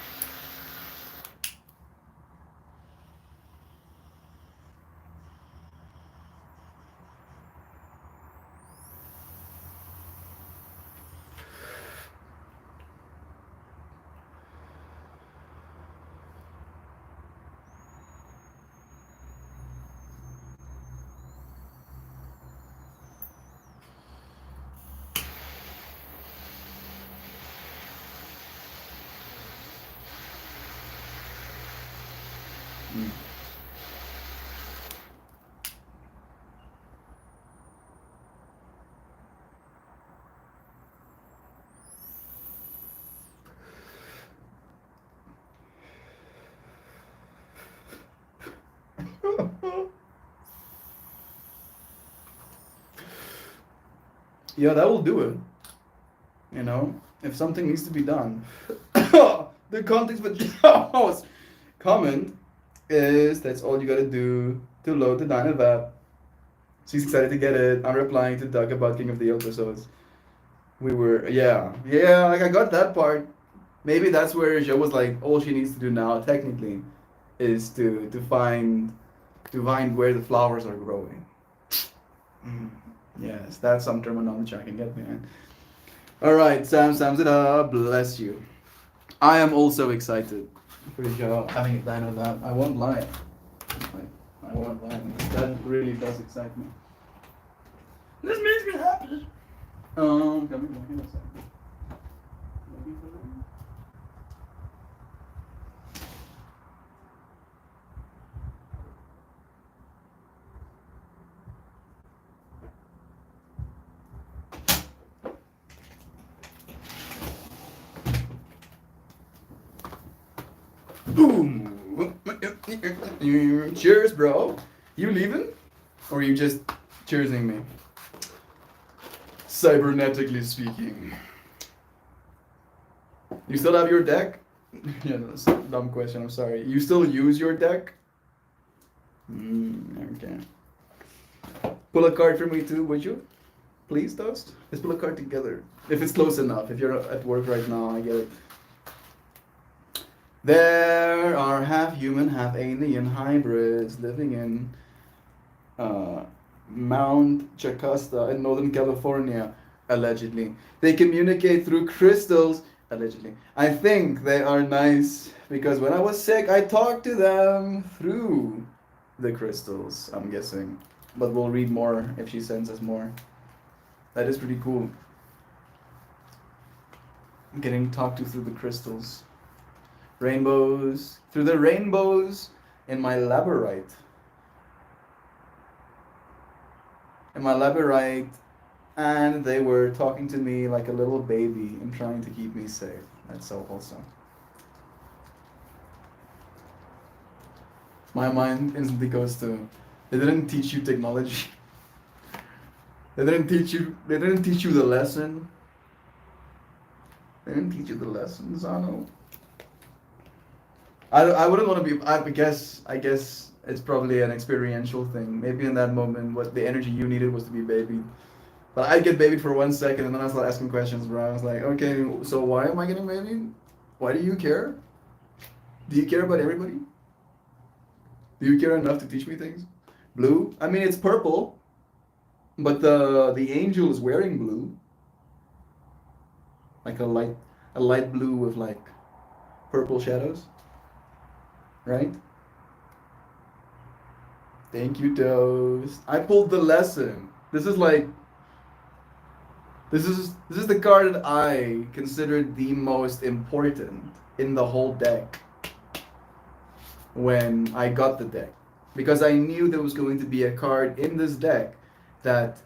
Yeah, that will do it. You know, if something needs to be done, the context for Joe's comment is that's all you gotta do to load the Dynavap. She's excited to get it. I'm replying to Doug about King of the episodes. Yeah, like I got that part. Maybe that's where Joe was like, all she needs to do now, technically, is to find where the flowers are growing. Yes, that's some terminology I can get behind. All right, Sam sums it up. Bless you. I am also excited for Joe having a dino that. I won't lie. I won't lie. That really does excite me. This makes me happy. Coming back in a second. Boom! Cheers, bro. You leaving? Or are you just cheersing me? Cybernetically speaking. You still have your deck? Yeah, that's a dumb question, I'm sorry. You still use your deck? Okay. Pull a card for me too, would you? Please, Dust? Let's pull a card together. If it's close enough. If you're at work right now, I get it. There are half human, half alien hybrids living in Mount Jacasta in Northern California, allegedly. They communicate through crystals, allegedly. I think they are nice because when I was sick, I talked to them through the crystals, I'm guessing. But we'll read more if she sends us more. That is pretty cool. Getting talked to through the crystals. Rainbows. Through the rainbows in my labradorite. In my labradorite and they were talking to me like a little baby and trying to keep me safe. That's so wholesome. My mind instantly goes to, they didn't teach you technology. They didn't teach you the lesson. They didn't teach you the lesson, Zano. I wouldn't want to be, I guess it's probably an experiential thing. Maybe in that moment, what the energy you needed was to be babied. But I get babied for 1 second and then I start asking questions, bro. I was like, okay, so why am I getting babied? Why do you care? Do you care about everybody? Do you care enough to teach me things? Blue? I mean, it's purple, but the angel is wearing blue. Like a light blue with like purple shadows. Right? Thank you, Toast. I pulled the lesson. This is the card that I considered the most important in the whole deck when I got the deck. Because I knew there was going to be a card in this deck that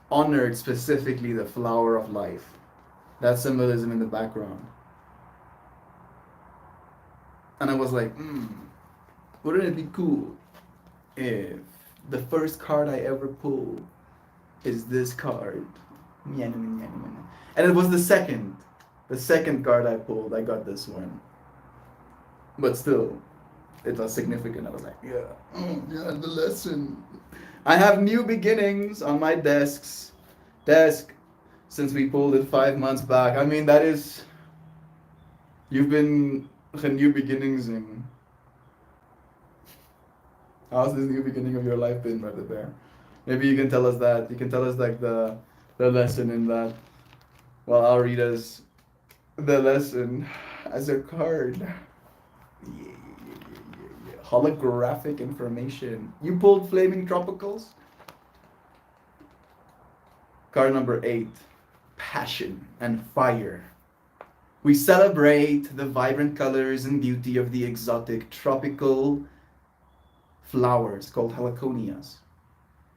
honored specifically the flower of life. That symbolism in the background. And I was like, wouldn't it be cool if the first card I ever pull is this card? And it was the second card I pulled, I got this one. But still, it was significant. I was like, yeah, the lesson. I have new beginnings on my desk since we pulled it 5 months back. I mean, that is, you've been a new beginnings in. How's this new beginning of your life been, Brother Bear? Maybe you can tell us that. You can tell us like the lesson in that. Well, I'll read us the lesson as a card. Yeah. Holographic information. You pulled Flaming Tropicals? Card number 8. Passion and fire. We celebrate the vibrant colors and beauty of the exotic tropical flowers called heliconias.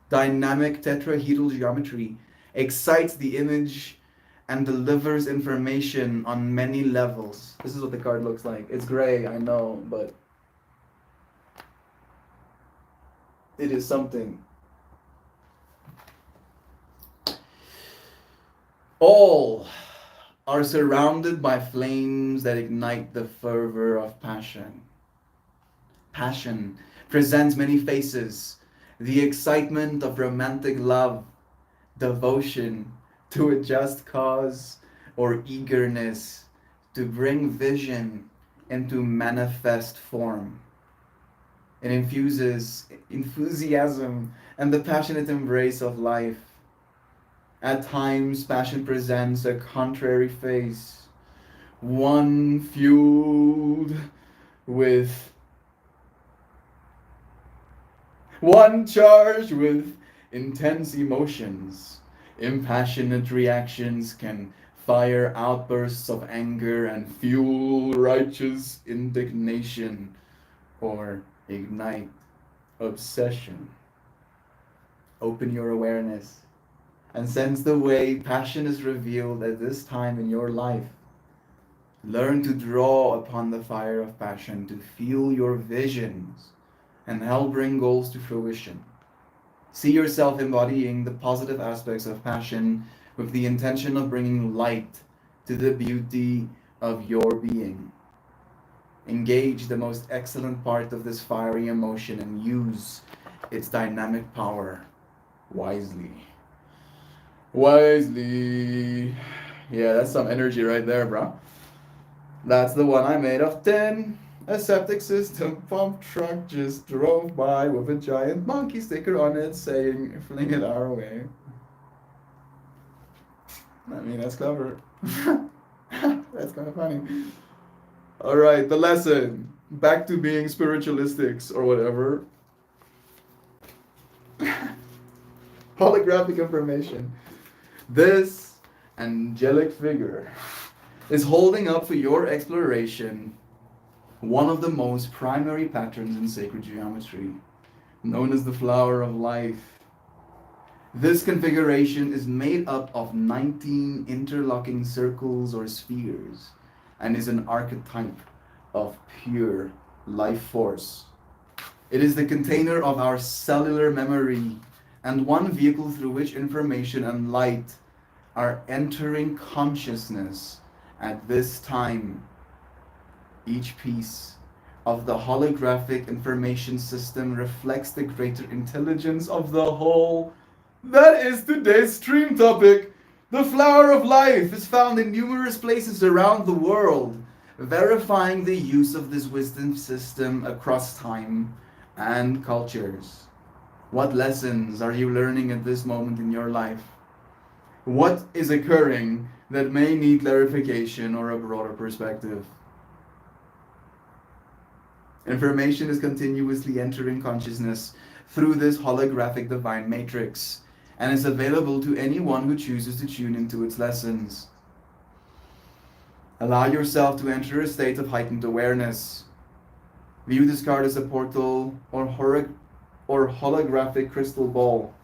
Dynamic tetrahedral geometry excites the image and delivers information on many levels. This is what the card looks like. It's gray, I know, but it is something. All are surrounded by flames that ignite the fervor of passion. Passion presents many faces. The excitement of romantic love, devotion to a just cause, or eagerness to bring vision into manifest form. It infuses enthusiasm and the passionate embrace of life. At times, passion presents a contrary face, one fueled with, one charged with intense emotions. Impassionate reactions can fire outbursts of anger and fuel righteous indignation or ignite obsession. Open your awareness and sense the way passion is revealed at this time in your life. Learn to draw upon the fire of passion to fuel your visions and help bring goals to fruition. See yourself embodying the positive aspects of passion with the intention of bringing light to the beauty of your being. Engage the most excellent part of this fiery emotion and use its dynamic power wisely. Wisely. Yeah, that's some energy right there, bro. That's the one I made of tin. A septic system pump truck just drove by with a giant monkey sticker on it saying, fling it our way. I mean, that's clever. That's kind of funny. Alright, the lesson. Back to being spiritualistics or whatever. Holographic information. This angelic figure is holding up for your exploration one of the most primary patterns in sacred geometry, known as the flower of life. This configuration is made up of 19 interlocking circles or spheres and is an archetype of pure life force. It is the container of our cellular memory and one vehicle through which information and light are entering consciousness at this time. Each piece of the holographic information system reflects the greater intelligence of the whole. That is today's stream topic. The flower of life is found in numerous places around the world, verifying the use of this wisdom system across time and cultures. What lessons are you learning at this moment in your life? What is occurring that may need clarification or a broader perspective? Information is continuously entering consciousness through this holographic divine matrix and is available to anyone who chooses to tune into its lessons. Allow yourself to enter a state of heightened awareness. View this card as a portal or holographic crystal ball.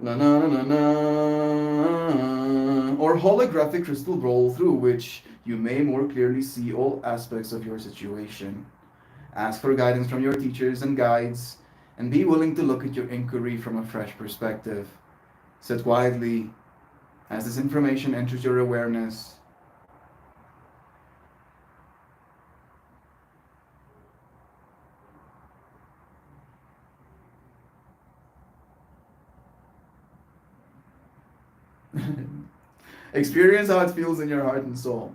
Na, na, na, na, or holographic crystal ball through which you may more clearly see all aspects of your situation. Ask for guidance from your teachers and guides, and be willing to look at your inquiry from a fresh perspective. Sit quietly as this information enters your awareness. Experience how it feels in your heart and soul.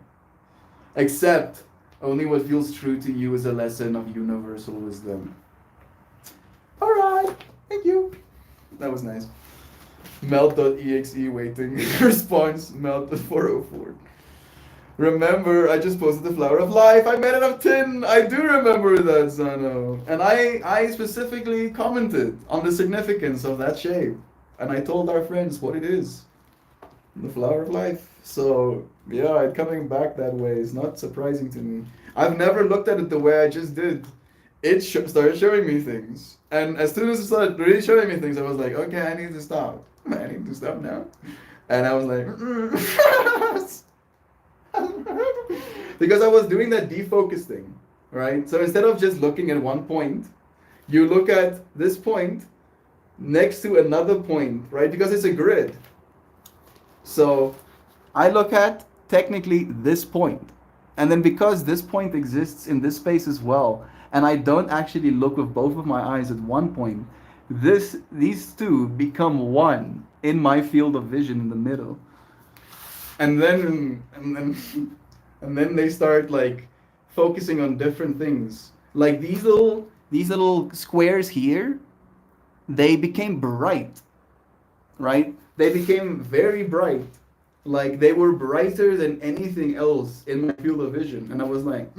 Accept only what feels true to you as a lesson of universal wisdom. Alright, thank you. That was nice. Melt.exe waiting. Response, melt.404. Remember, I just posted the flower of life. I made it of tin. I do remember that, Zano. And I specifically commented on the significance of that shape. And I told our friends what it is. The flower of life. So yeah, it coming back that way is not surprising to me. I've never looked at it the way I just did. It started showing me things, and as soon as it started really showing me things, I was like, okay, I need to stop. I need to stop now. And I was like, because I was doing that defocus thing, right? So instead of just looking at one point, you look at this point next to another point, right? Because it's a grid. So I look at technically this point. And then because this point exists in this space as well, and I don't actually look with both of my eyes at one point, these two become one in my field of vision in the middle. And then they start like focusing on different things. Like these little squares here, they became bright, right? They became very bright. Like they were brighter than anything else in my field of vision. And I was like,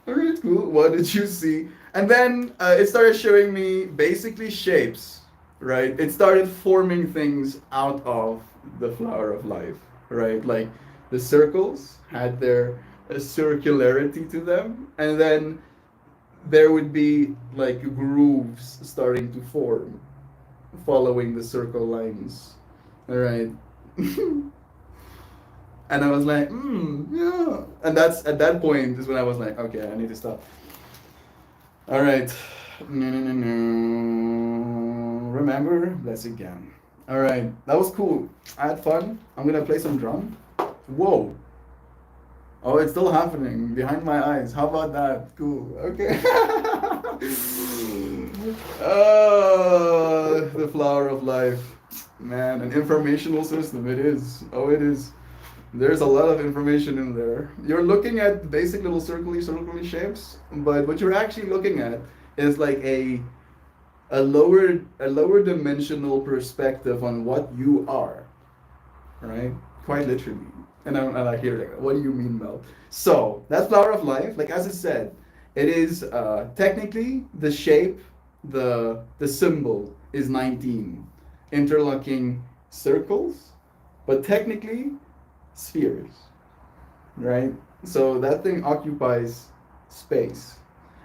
Alright, cool. What did you see? And then it started showing me basically shapes, right? It started forming things out of the flower of life, right? Like the circles had their circularity to them, and then there would be like grooves starting to form following the circle lines. All right. And I was like, yeah. And that's at that point is when I was like, okay, I need to stop. All right. Remember, let's again. All right, that was cool. I had fun. I'm gonna play some drum. Whoa. Oh, it's still happening behind my eyes. How about that? Cool. Okay. The flower of life. Man, an informational system. It is. Oh, it is. There's a lot of information in there. You're looking at basic little circly shapes, but what you're actually looking at is like a lower dimensional perspective on what you are, right? Quite literally. And I hear like, what do you mean, Mel? So that flower of life, like as I said, it is technically the shape, the symbol is 19 interlocking circles, but technically spheres, right? So that thing occupies space.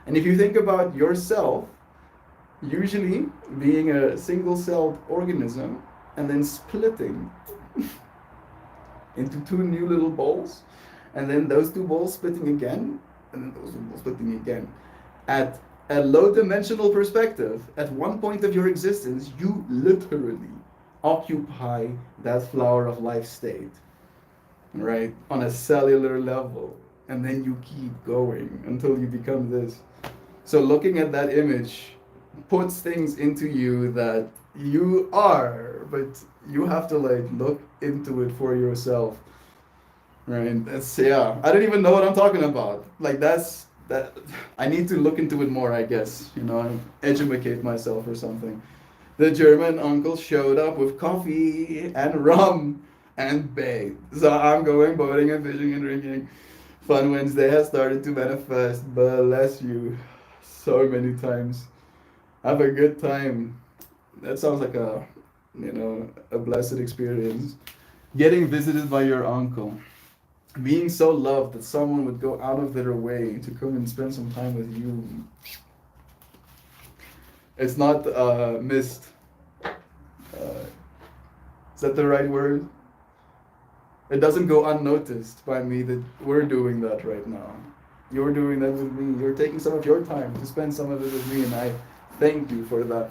And if you think about yourself, usually being a single celled organism and then splitting into two new little balls, and then those two balls splitting again, and then those two balls splitting again. At a low dimensional perspective, at one point of your existence, you literally occupy that flower of life state, right? On a cellular level. And then you keep going until you become this. So looking at that image puts things into you that you are, but you have to like look into it for yourself. Right? That's yeah. I don't even know what I'm talking about. Like that's that I need to look into it more, I guess. Educate myself or something. The German uncle showed up with coffee and rum and bait. So I'm going boating and fishing and drinking. Fun Wednesday has started to manifest. Bless you so many times. Have a good time. That sounds like a blessed experience. Getting visited by your uncle. Being so loved that someone would go out of their way to come and spend some time with you. It's not missed. Is that the right word? It doesn't go unnoticed by me that we're doing that right now. You're doing that with me. You're taking some of your time to spend some of it with me, and I thank you for that.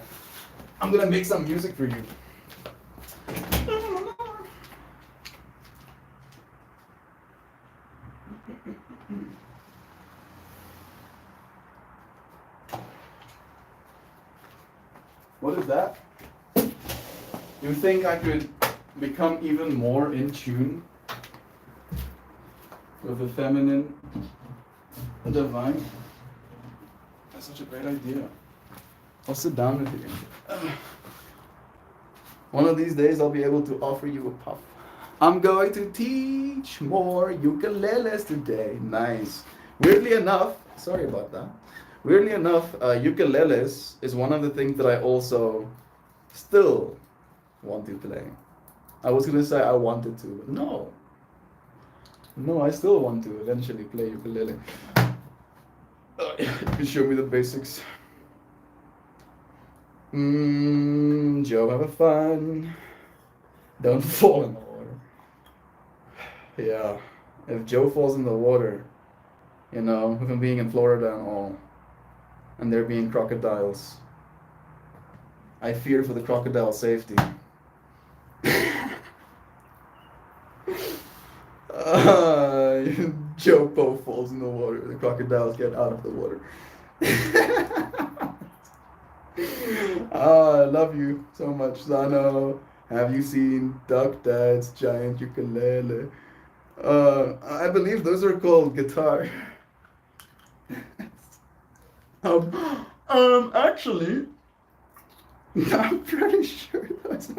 I'm gonna make some music for you. What is that? You think I could become even more in tune with the feminine, the divine? That's such a great idea. I'll sit down with you. One of these days I'll be able to offer you a puff. I'm going to teach more ukuleles today. Nice. Weirdly enough, sorry about that. Weirdly enough, ukuleles is one of the things that I also still want to play. I was gonna say I wanted to, but no. No, I still want to eventually play ukulele. You can show me the basics. Joe, have fun. Don't fall in the water. Yeah, if Joe falls in the water, with him being in Florida and all, and there being crocodiles, I fear for the crocodile safety. Joe Poe falls in the water, the crocodiles get out of the water. I love you so much, Zano. Have you seen Duck Dad's giant ukulele? I believe those are called guitar. Actually, I'm pretty sure those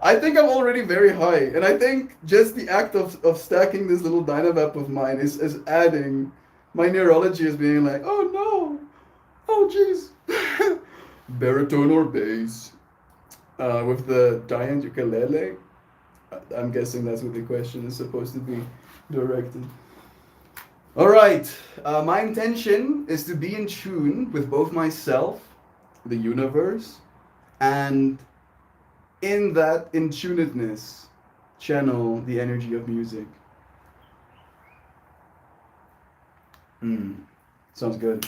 I think I'm already very high, and I think just the act of stacking this little Dynavap of mine is adding. My neurology is being like, oh no, oh jeez. Baritone or bass? With the giant ukulele? I'm guessing that's what the question is supposed to be directed. Alright, my intention is to be in tune with both myself, the universe, and in that in-tunedness, channel the energy of music. Sounds good.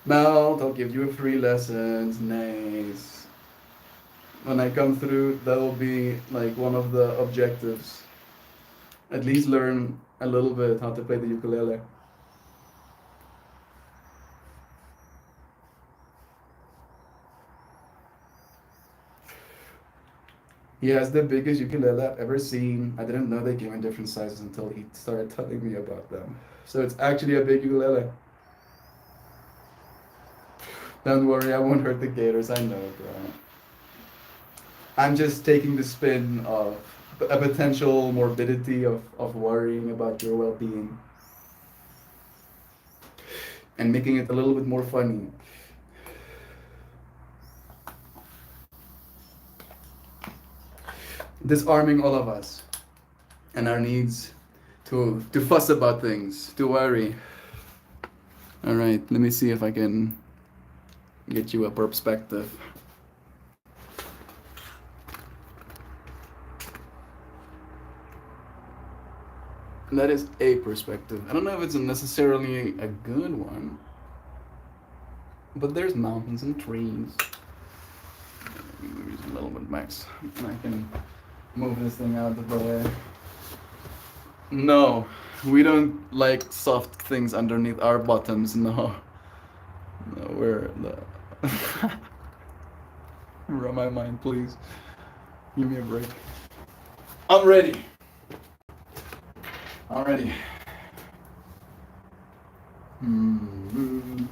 Melt, I'll give you free lessons. Nice. When I come through, that'll be like one of the objectives. At least learn a little bit how to play the ukulele. He has the biggest ukulele I've ever seen. I didn't know they came in different sizes until he started telling me about them. So it's actually a big ukulele. Don't worry, I won't hurt the gators. I know, bro. I'm just taking the spin of a potential morbidity of worrying about your well-being and making it a little bit more funny. Disarming all of us and our needs to fuss about things, to worry. All right, let me see if I can get you a perspective. That is a perspective. I don't know if it's necessarily a good one, but there's mountains and trees. Maybe a little bit max, and I can move this thing out of the way. No, we don't like soft things underneath our bottoms. No, no, we're the. Run my mind, please. Give me a break. I'm ready. I'm ready. Mm-hmm.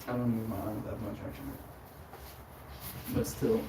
I don't move my arm that much actually, but still.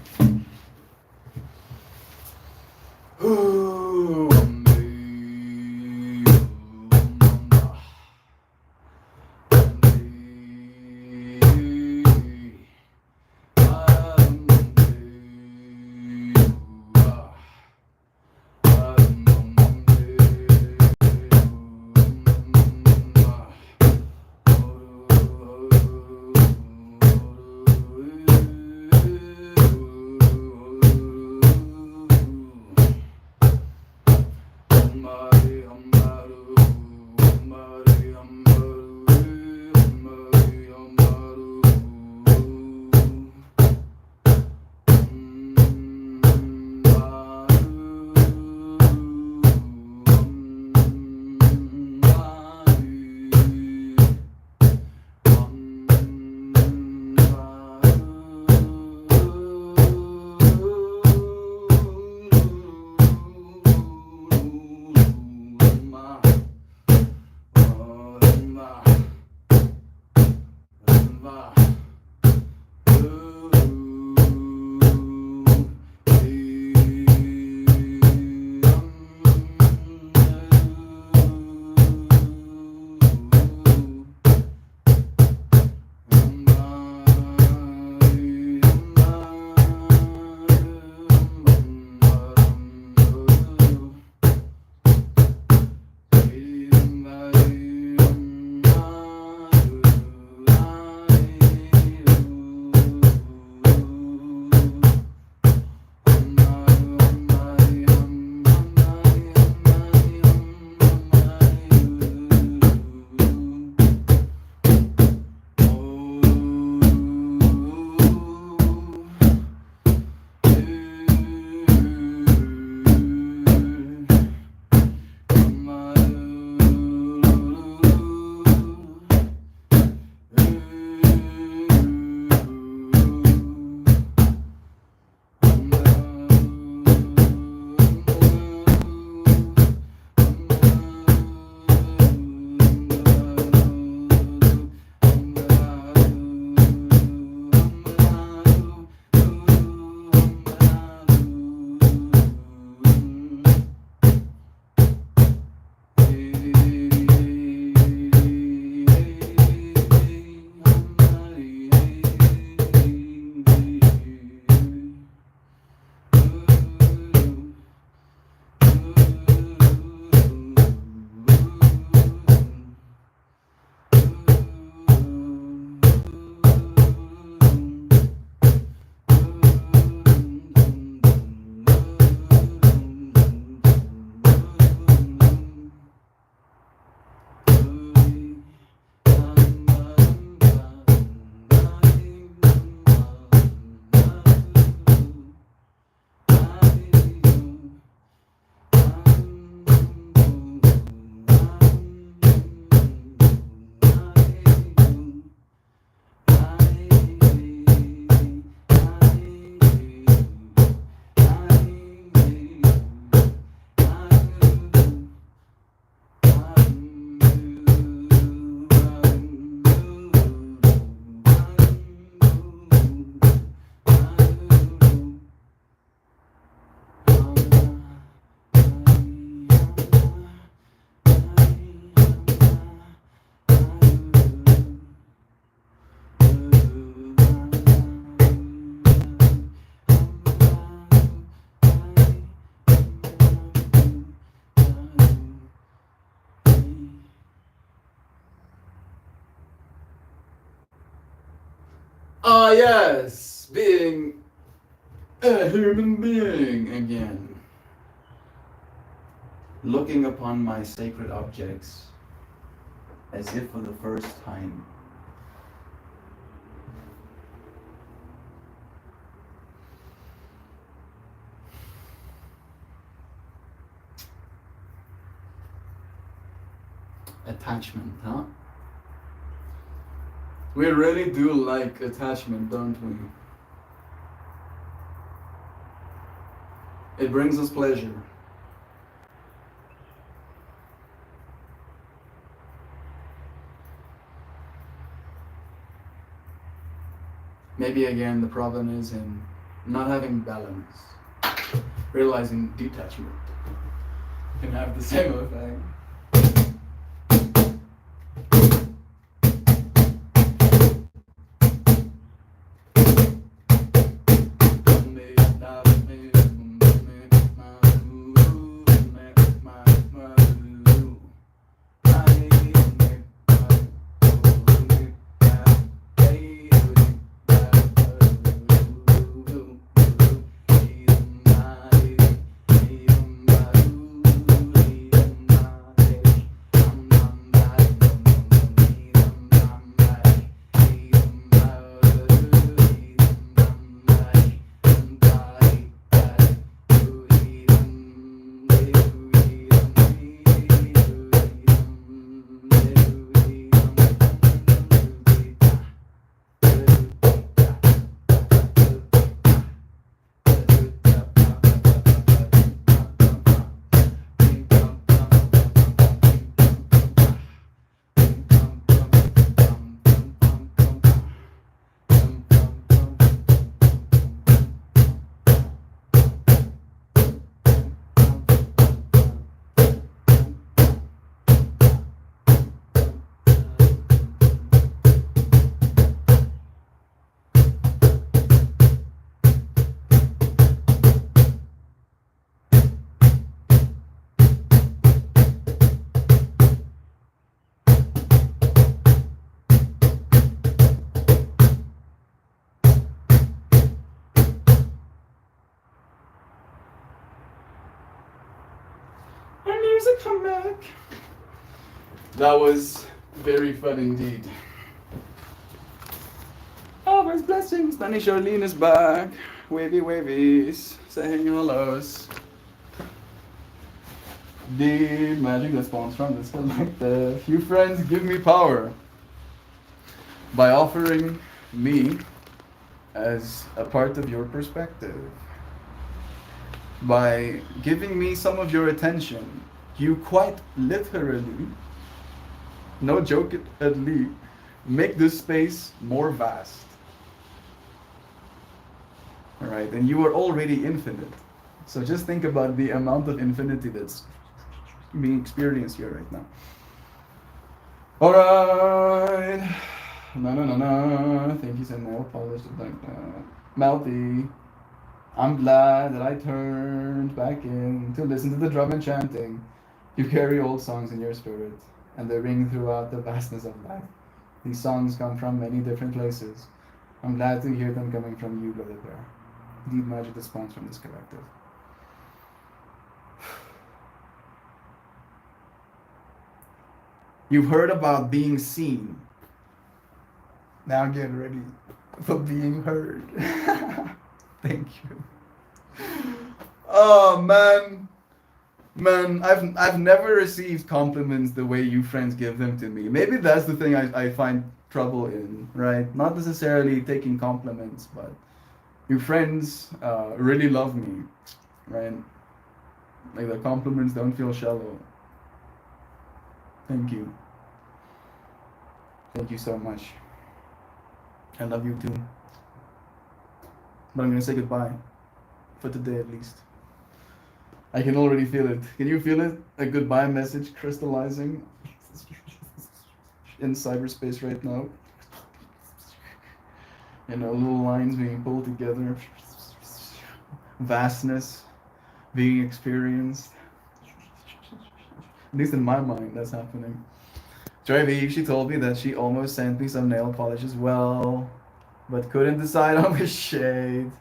Ah, yes, being a human being again. Looking upon my sacred objects as if for the first time. Attachment, huh? We really do like attachment, don't we? It brings us pleasure. Maybe again the problem is in not having balance. Realizing detachment can have the same effect. Come back. That was very fun indeed. Always blessings. Danny Charlene is back. Wavy wavies. Saying hellos. The magic that spawns from this collective. You friends give me power by offering me as a part of your perspective. By giving me some of your attention. You quite literally, no joke at least, make this space more vast. Alright, and you are already infinite. So just think about the amount of infinity that's being experienced here right now. Alright. No. Thank you, said nail polish. Mouthy. I'm glad that I turned back in to listen to the drum and chanting. You carry old songs in your spirit, and they ring throughout the vastness of life. These songs come from many different places. I'm glad to hear them coming from you, Brother Bear. Deep magic that spawns from this collective. You've heard about being seen. Now get ready for being heard. Thank you. Oh man. Man, I've never received compliments the way you friends give them to me. Maybe that's the thing I find trouble in, right? Not necessarily taking compliments, but your friends really love me, right? Like the compliments don't feel shallow. Thank you. Thank you so much. I love you too. But I'm gonna say goodbye. For today at least. I can already feel it. Can you feel it? A goodbye message crystallizing in cyberspace right now. You know, little lines being pulled together. Vastness being experienced. At least in my mind, that's happening. Joy V, she told me that she almost sent me some nail polish as well. but couldn't decide on which shade.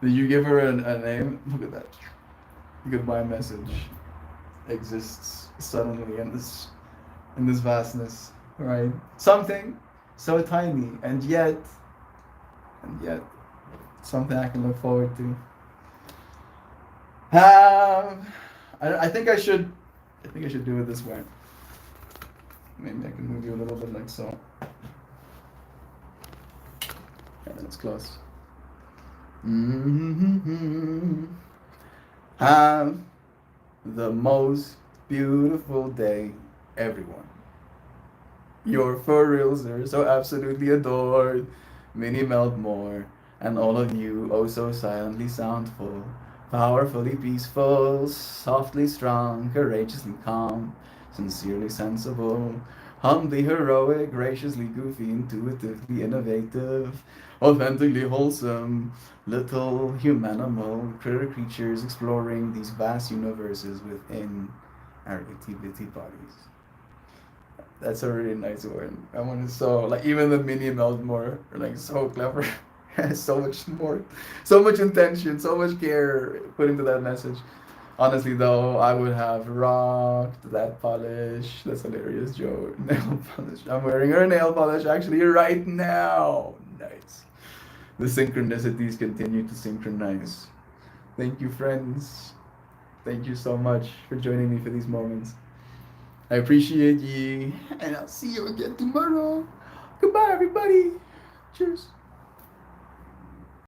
Did you give her a name? Look at that. Goodbye message exists suddenly in this vastness, right? Something so tiny and yet something I can look forward to. I think I should do it this way. Maybe I can move you a little bit like so. And then it's close. Have the most beautiful day, everyone. Your fur reels are so absolutely adored. Minnie Meltmore, and all of you oh so silently soundful, powerfully peaceful, softly strong, courageously calm, sincerely sensible, humbly heroic, graciously goofy, intuitively innovative, authentically wholesome, little humanimal critter creatures exploring these vast universes within our itty bitty bodies. That's a really nice word. I want to so like even the Minnie Meltmore are like so clever. So much more, so much intention, so much care put into that message. Honestly, though, I would have rocked that polish. That's hilarious, Joe. Nail polish. I'm wearing her nail polish actually right now. Nice. The synchronicities continue to synchronize. Thank you, friends. Thank you so much for joining me for these moments. I appreciate you, and I'll see you again tomorrow. Goodbye, everybody. Cheers.